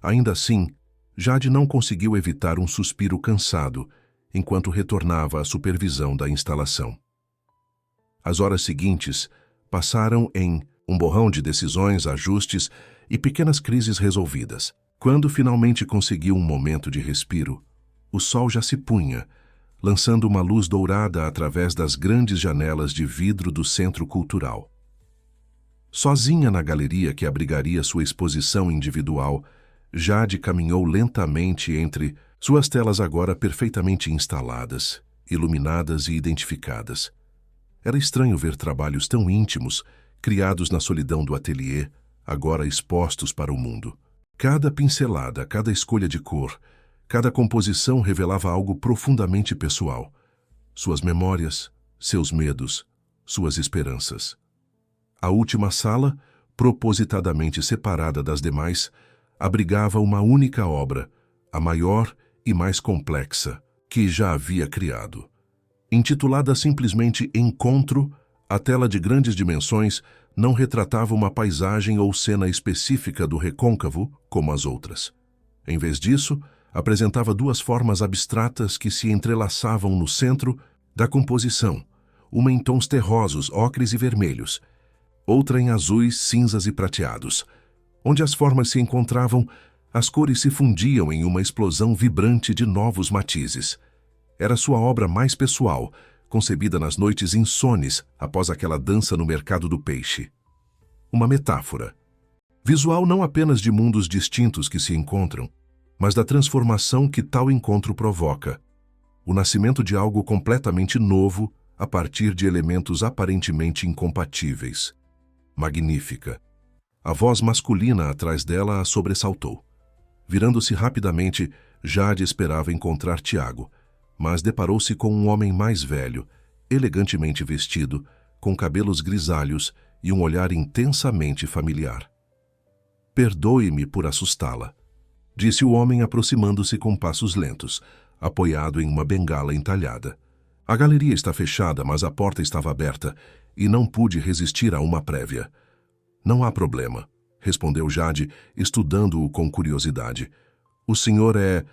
Ainda assim, Jade não conseguiu evitar um suspiro cansado enquanto retornava à supervisão da instalação. As horas seguintes passaram em um borrão de decisões, ajustes e pequenas crises resolvidas. Quando finalmente conseguiu um momento de respiro, o sol já se punha, lançando uma luz dourada através das grandes janelas de vidro do Centro Cultural. Sozinha na galeria que abrigaria sua exposição individual, Jade caminhou lentamente entre suas telas agora perfeitamente instaladas, iluminadas e identificadas. Era estranho ver trabalhos tão íntimos, criados na solidão do ateliê, agora expostos para o mundo. Cada pincelada, cada escolha de cor, cada composição revelava algo profundamente pessoal. Suas memórias, seus medos, suas esperanças. A última sala, propositadamente separada das demais, abrigava uma única obra, a maior e mais complexa, que já havia criado. Intitulada simplesmente Encontro, a tela de grandes dimensões não retratava uma paisagem ou cena específica do recôncavo, como as outras. Em vez disso, apresentava duas formas abstratas que se entrelaçavam no centro da composição, uma em tons terrosos, ocres e vermelhos, outra em azuis, cinzas e prateados. Onde as formas se encontravam, as cores se fundiam em uma explosão vibrante de novos matizes. Era sua obra mais pessoal, concebida nas noites insones após aquela dança no mercado do peixe. Uma metáfora. Visual não apenas de mundos distintos que se encontram, mas da transformação que tal encontro provoca. O nascimento de algo completamente novo a partir de elementos aparentemente incompatíveis. Magnífica. A voz masculina atrás dela a sobressaltou. Virando-se rapidamente, Jade esperava encontrar Tiago, mas deparou-se com um homem mais velho, elegantemente vestido, com cabelos grisalhos e um olhar intensamente familiar. "Perdoe-me por assustá-la", disse o homem aproximando-se com passos lentos, apoiado em uma bengala entalhada. "A galeria está fechada, mas a porta estava aberta e não pude resistir a uma prévia." "Não há problema", respondeu Jade, estudando-o com curiosidade. "O senhor é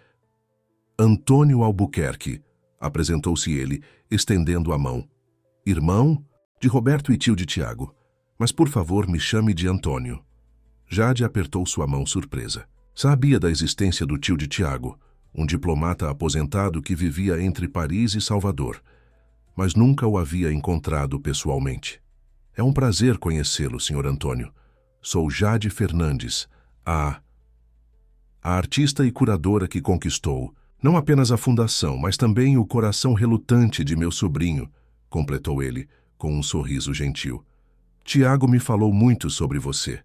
Antônio Albuquerque", apresentou-se ele, estendendo a mão. "Irmão de Roberto e tio de Tiago. Mas, por favor, me chame de Antônio." Jade apertou sua mão surpresa. Sabia da existência do tio de Tiago, um diplomata aposentado que vivia entre Paris e Salvador, mas nunca o havia encontrado pessoalmente. "É um prazer conhecê-lo, Sr. Antônio. Sou Jade Fernandes, a artista e curadora que conquistou não apenas a fundação, mas também o coração relutante de meu sobrinho", completou ele, com um sorriso gentil. "Tiago me falou muito sobre você."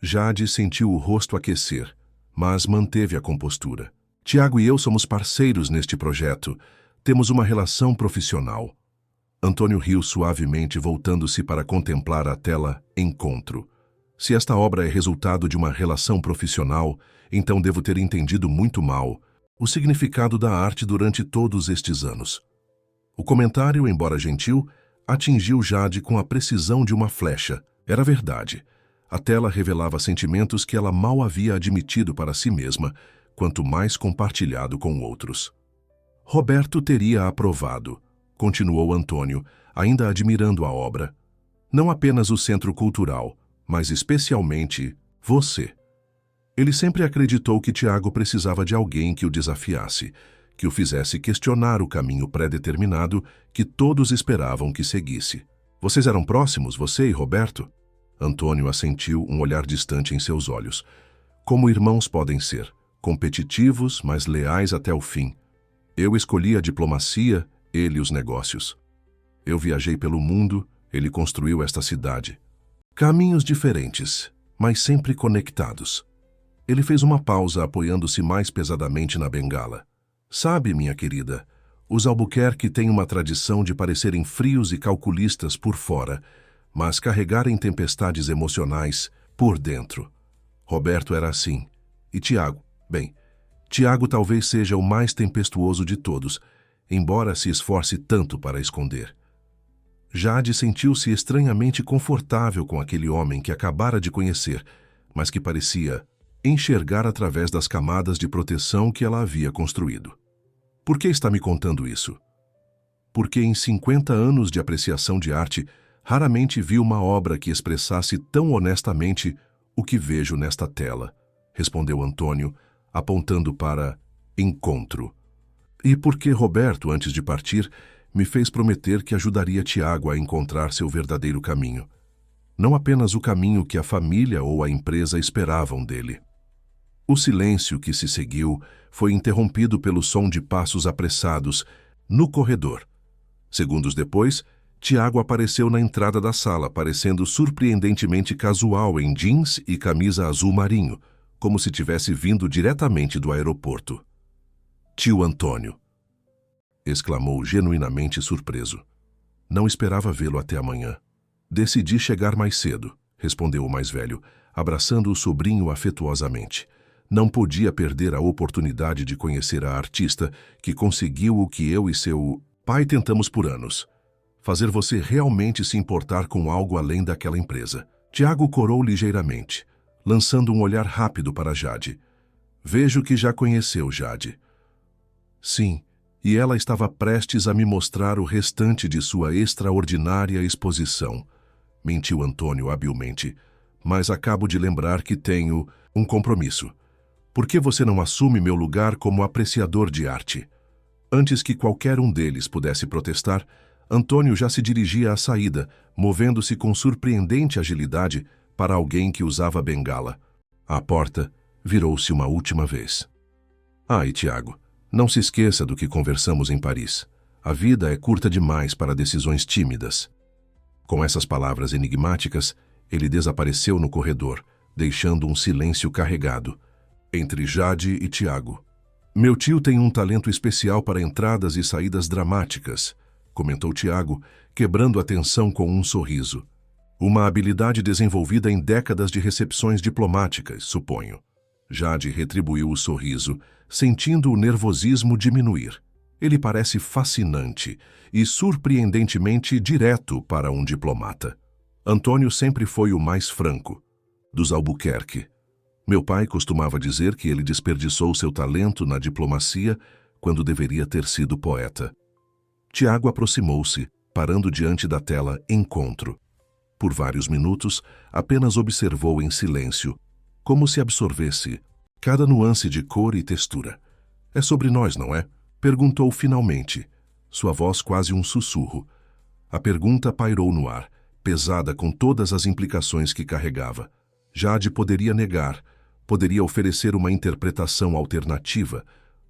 Jade sentiu o rosto aquecer, mas manteve a compostura. "Tiago e eu somos parceiros neste projeto. Temos uma relação profissional." Antônio riu suavemente, voltando-se para contemplar a tela Encontro. Se esta obra é resultado de uma relação profissional, então devo ter entendido muito mal o significado da arte durante todos estes anos. O comentário, embora gentil, atingiu Jade com a precisão de uma flecha. Era verdade. A tela revelava sentimentos que ela mal havia admitido para si mesma, quanto mais compartilhado com outros. Roberto teria aprovado, continuou Antônio, ainda admirando a obra. Não apenas o centro cultural, mas especialmente você. Ele sempre acreditou que Tiago precisava de alguém que o desafiasse, que o fizesse questionar o caminho pré-determinado que todos esperavam que seguisse. Vocês eram próximos, você e Roberto? Antônio assentiu, um olhar distante em seus olhos. Como irmãos podem ser, competitivos, mas leais até o fim. Eu escolhi a diplomacia, ele os negócios. Eu viajei pelo mundo, ele construiu esta cidade. Caminhos diferentes, mas sempre conectados. Ele fez uma pausa, apoiando-se mais pesadamente na bengala. Sabe, minha querida, os Albuquerque têm uma tradição de parecerem frios e calculistas por fora, mas carregarem tempestades emocionais por dentro. Roberto era assim. E Tiago, bem, Tiago talvez seja o mais tempestuoso de todos, embora se esforce tanto para esconder. Jade sentiu-se estranhamente confortável com aquele homem que acabara de conhecer, mas que parecia enxergar através das camadas de proteção que ela havia construído. Por que está me contando isso? Porque em 50 anos de apreciação de arte, raramente vi uma obra que expressasse tão honestamente o que vejo nesta tela, respondeu Antônio, apontando para encontro. E porque Roberto, antes de partir, me fez prometer que ajudaria Tiago a encontrar seu verdadeiro caminho. Não apenas o caminho que a família ou a empresa esperavam dele. O silêncio que se seguiu foi interrompido pelo som de passos apressados no corredor. Segundos depois, Tiago apareceu na entrada da sala, parecendo surpreendentemente casual em jeans e camisa azul marinho, como se tivesse vindo diretamente do aeroporto. Tio Antônio! Exclamou genuinamente surpreso. Não esperava vê-lo até amanhã. Decidi chegar mais cedo, respondeu o mais velho, abraçando o sobrinho afetuosamente. Não podia perder a oportunidade de conhecer a artista que conseguiu o que eu e seu pai tentamos por anos. Fazer você realmente se importar com algo além daquela empresa. Tiago corou ligeiramente, lançando um olhar rápido para Jade. Vejo que já conheceu Jade. Sim, e ela estava prestes a me mostrar o restante de sua extraordinária exposição. Mentiu Antônio habilmente. Mas acabo de lembrar que tenho um compromisso. Por que você não assume meu lugar como apreciador de arte? Antes que qualquer um deles pudesse protestar, Antônio já se dirigia à saída, movendo-se com surpreendente agilidade para alguém que usava bengala. À porta, virou-se uma última vez. E Tiago, não se esqueça do que conversamos em Paris. A vida é curta demais para decisões tímidas. Com essas palavras enigmáticas, ele desapareceu no corredor, deixando um silêncio carregado entre Jade e Tiago. Meu tio tem um talento especial para entradas e saídas dramáticas, comentou Tiago, quebrando a tensão com um sorriso. Uma habilidade desenvolvida em décadas de recepções diplomáticas, suponho. Jade retribuiu o sorriso, sentindo o nervosismo diminuir. Ele parece fascinante e surpreendentemente direto para um diplomata. Antônio sempre foi o mais franco, dos Albuquerque. Meu pai costumava dizer que ele desperdiçou seu talento na diplomacia quando deveria ter sido poeta. Tiago aproximou-se, parando diante da tela Encontro. Por vários minutos, apenas observou em silêncio, como se absorvesse cada nuance de cor e textura. É sobre nós, não é? Perguntou finalmente, sua voz quase um sussurro. A pergunta pairou no ar, pesada com todas as implicações que carregava. Jade poderia negar, poderia oferecer uma interpretação alternativa,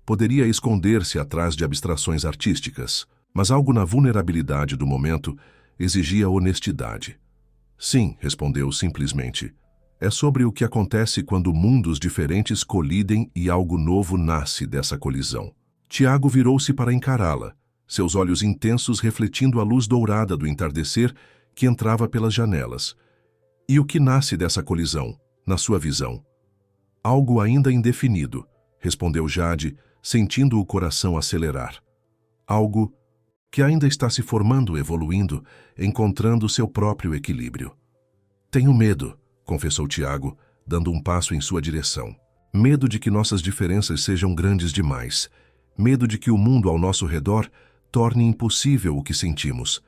poderia esconder-se atrás de abstrações artísticas, mas algo na vulnerabilidade do momento exigia honestidade. Sim, respondeu simplesmente. É sobre o que acontece quando mundos diferentes colidem e algo novo nasce dessa colisão. Tiago virou-se para encará-la, seus olhos intensos refletindo a luz dourada do entardecer que entrava pelas janelas. E o que nasce dessa colisão, na sua visão? Algo ainda indefinido, respondeu Jade, sentindo o coração acelerar. Algo que ainda está se formando, evoluindo, encontrando seu próprio equilíbrio. Tenho medo, confessou Tiago, dando um passo em sua direção. Medo de que nossas diferenças sejam grandes demais. Medo de que o mundo ao nosso redor torne impossível o que sentimos.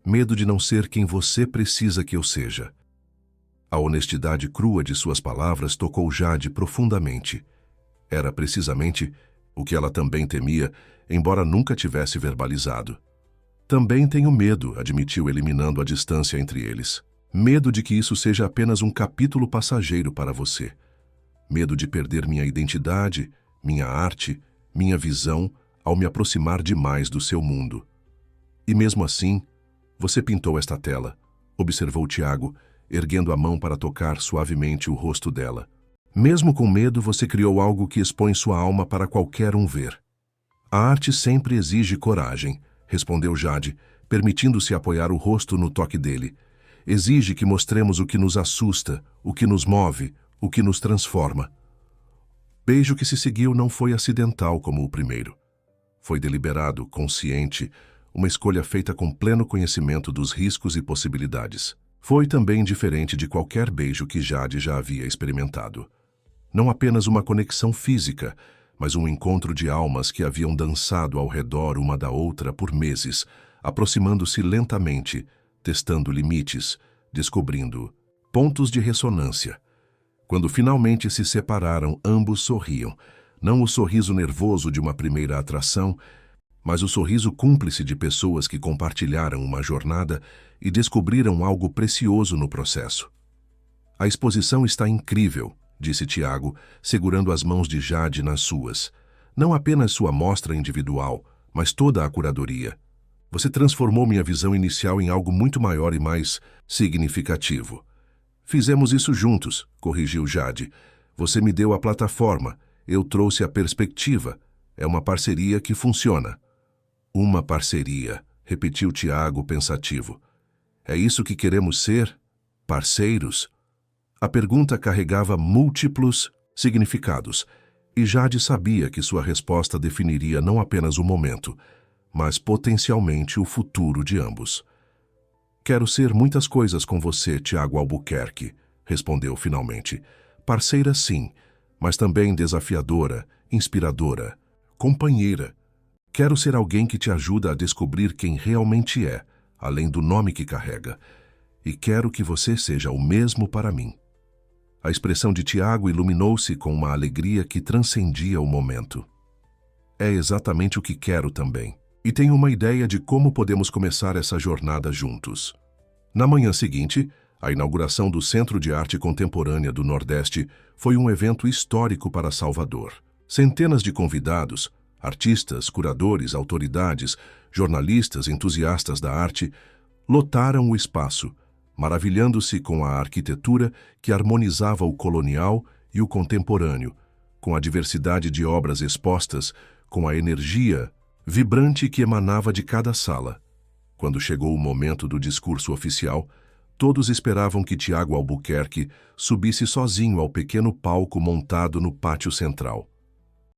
Medo de não ser quem você precisa que eu seja. A honestidade crua de suas palavras tocou Jade profundamente. Era precisamente o que ela também temia, embora nunca tivesse verbalizado. Também tenho medo, admitiu, eliminando a distância entre eles. Medo de que isso seja apenas um capítulo passageiro para você. Medo de perder minha identidade, minha arte, minha visão ao me aproximar demais do seu mundo. E mesmo assim, você pintou esta tela, observou Tiago, erguendo a mão para tocar suavemente o rosto dela. Mesmo com medo, você criou algo que expõe sua alma para qualquer um ver. A arte sempre exige coragem, respondeu Jade, permitindo-se apoiar o rosto no toque dele. Exige que mostremos o que nos assusta, o que nos move, o que nos transforma. O beijo que se seguiu não foi acidental como o primeiro. Foi deliberado, consciente, uma escolha feita com pleno conhecimento dos riscos e possibilidades. Foi também diferente de qualquer beijo que Jade já havia experimentado. Não apenas uma conexão física, mas um encontro de almas que haviam dançado ao redor uma da outra por meses, aproximando-se lentamente, testando limites, descobrindo pontos de ressonância. Quando finalmente se separaram, ambos sorriam, não o sorriso nervoso de uma primeira atração, mas o sorriso cúmplice de pessoas que compartilharam uma jornada e descobriram algo precioso no processo. A exposição está incrível, disse Tiago, segurando as mãos de Jade nas suas. Não apenas sua mostra individual, mas toda a curadoria. Você transformou minha visão inicial em algo muito maior e mais significativo. Fizemos isso juntos, corrigiu Jade. Você me deu a plataforma, eu trouxe a perspectiva. É uma parceria que funciona. Uma parceria, repetiu Tiago pensativo. É isso que queremos ser? Parceiros? A pergunta carregava múltiplos significados, e Jade sabia que sua resposta definiria não apenas o momento, mas potencialmente o futuro de ambos. Quero ser muitas coisas com você, Tiago Albuquerque, respondeu finalmente. Parceira, sim, mas também desafiadora, inspiradora, companheira. Quero ser alguém que te ajuda a descobrir quem realmente é, além do nome que carrega. E quero que você seja o mesmo para mim. A expressão de Tiago iluminou-se com uma alegria que transcendia o momento. É exatamente o que quero também. E tenho uma ideia de como podemos começar essa jornada juntos. Na manhã seguinte, a inauguração do Centro de Arte Contemporânea do Nordeste foi um evento histórico para Salvador. Centenas de convidados, artistas, curadores, autoridades, jornalistas, entusiastas da arte, lotaram o espaço, maravilhando-se com a arquitetura que harmonizava o colonial e o contemporâneo, com a diversidade de obras expostas, com a energia vibrante que emanava de cada sala. Quando chegou o momento do discurso oficial, todos esperavam que Tiago Albuquerque subisse sozinho ao pequeno palco montado no pátio central.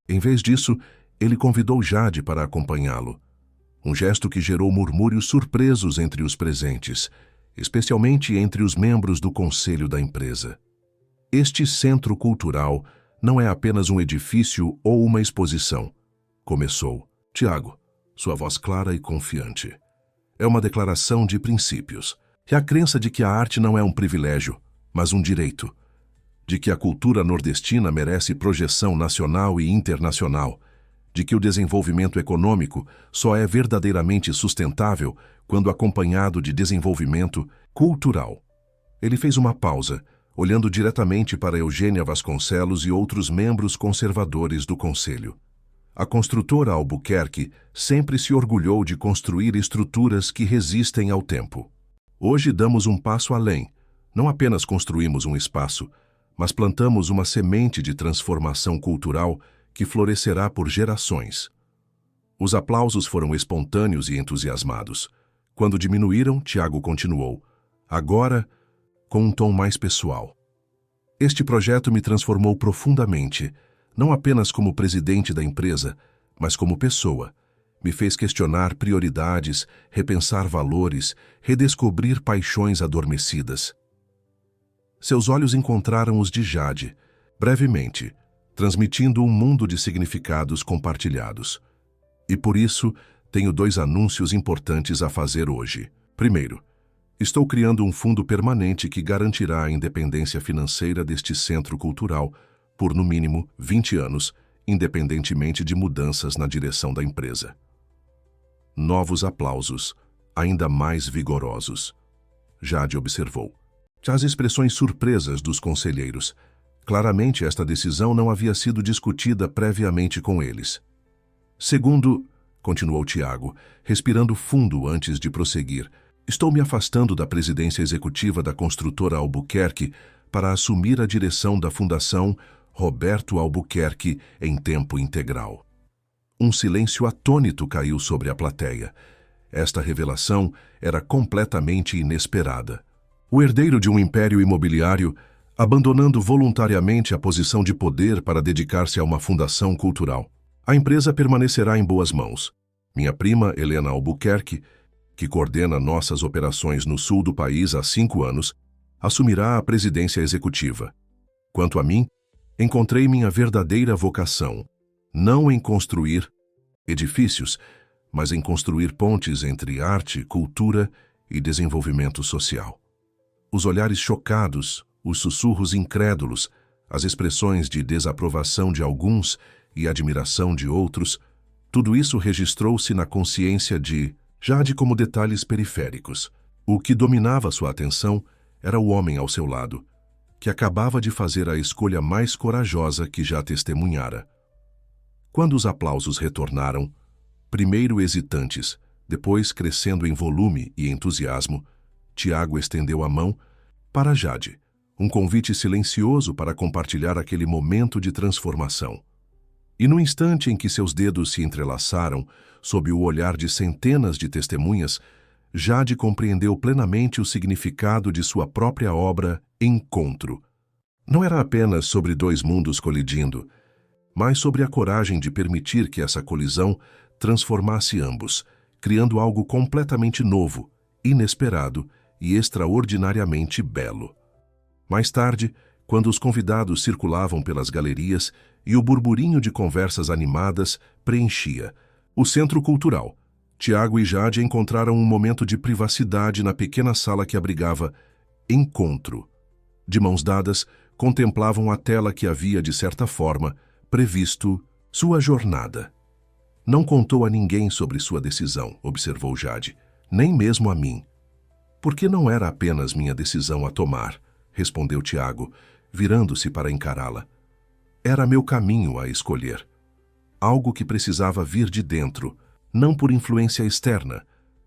Em vez disso, ele convidou Jade para acompanhá-lo. Um gesto que gerou murmúrios surpresos entre os presentes, especialmente entre os membros do conselho da empresa. Este centro cultural não é apenas um edifício ou uma exposição. Começou Tiago, sua voz clara e confiante. É uma declaração de princípios. É a crença de que a arte não é um privilégio, mas um direito. De que a cultura nordestina merece projeção nacional e internacional. De que o desenvolvimento econômico só é verdadeiramente sustentável quando acompanhado de desenvolvimento cultural. Ele fez uma pausa, olhando diretamente para Eugênia Vasconcelos e outros membros conservadores do conselho. A construtora Albuquerque sempre se orgulhou de construir estruturas que resistem ao tempo. Hoje damos um passo além. Não apenas construímos um espaço, mas plantamos uma semente de transformação cultural que florescerá por gerações. Os aplausos foram espontâneos e entusiasmados. Quando diminuíram, Tiago continuou. Agora, com um tom mais pessoal. Este projeto me transformou profundamente, não apenas como presidente da empresa, mas como pessoa. Me fez questionar prioridades, repensar valores, redescobrir paixões adormecidas. Seus olhos encontraram os de Jade, brevemente, transmitindo um mundo de significados compartilhados. E por isso, tenho 2 anúncios importantes a fazer hoje. Primeiro, estou criando um fundo permanente que garantirá a independência financeira deste centro cultural por, no mínimo, 20 anos, independentemente de mudanças na direção da empresa. Novos aplausos, ainda mais vigorosos. Jade observou. As expressões surpresas dos conselheiros. Claramente, esta decisão não havia sido discutida previamente com eles. Segundo, continuou Tiago, respirando fundo antes de prosseguir, estou me afastando da presidência executiva da construtora Albuquerque para assumir a direção da Fundação Roberto Albuquerque em tempo integral. Um silêncio atônito caiu sobre a plateia. Esta revelação era completamente inesperada. O herdeiro de um império imobiliário, abandonando voluntariamente a posição de poder para dedicar-se a uma fundação cultural. A empresa permanecerá em boas mãos. Minha prima, Helena Albuquerque, que coordena nossas operações no sul do país há 5 anos, assumirá a presidência executiva. Quanto a mim, encontrei minha verdadeira vocação, não em construir edifícios, mas em construir pontes entre arte, cultura e desenvolvimento social. Os olhares chocados, os sussurros incrédulos, as expressões de desaprovação de alguns e admiração de outros, tudo isso registrou-se na consciência de Jade como detalhes periféricos. O que dominava sua atenção era o homem ao seu lado, que acabava de fazer a escolha mais corajosa que já testemunhara. Quando os aplausos retornaram, primeiro hesitantes, depois crescendo em volume e entusiasmo, Tiago estendeu a mão para Jade, um convite silencioso para compartilhar aquele momento de transformação. E no instante em que seus dedos se entrelaçaram, sob o olhar de centenas de testemunhas, Jade compreendeu plenamente o significado de sua própria obra Encontro. Não era apenas sobre 2 mundos colidindo, mas sobre a coragem de permitir que essa colisão transformasse ambos, criando algo completamente novo, inesperado e extraordinariamente belo. Mais tarde, quando os convidados circulavam pelas galerias e o burburinho de conversas animadas preenchia o centro cultural, Tiago e Jade encontraram um momento de privacidade na pequena sala que abrigava Encontro. De mãos dadas, contemplavam a tela que havia, de certa forma, previsto sua jornada. Não contou a ninguém sobre sua decisão, observou Jade, nem mesmo a mim. Porque não era apenas minha decisão a tomar, respondeu Tiago, virando-se para encará-la. Era meu caminho a escolher. Algo que precisava vir de dentro, não por influência externa.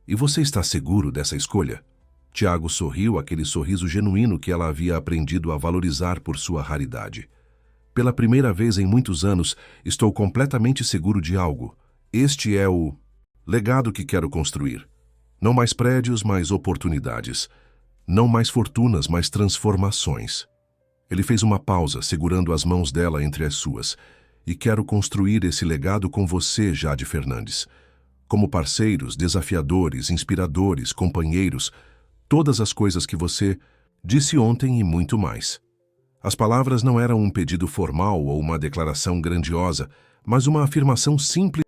E você está seguro dessa escolha? Tiago sorriu, aquele sorriso genuíno que ela havia aprendido a valorizar por sua raridade. Pela primeira vez em muitos anos, estou completamente seguro de algo. Este é o legado que quero construir. Não mais prédios, mais oportunidades. Não mais fortunas, mais transformações. Ele fez uma pausa, segurando as mãos dela entre as suas. E quero construir esse legado com você, Jade Fernandes. Como parceiros, desafiadores, inspiradores, companheiros, todas as coisas que você disse ontem e muito mais. As palavras não eram um pedido formal ou uma declaração grandiosa, mas uma afirmação simples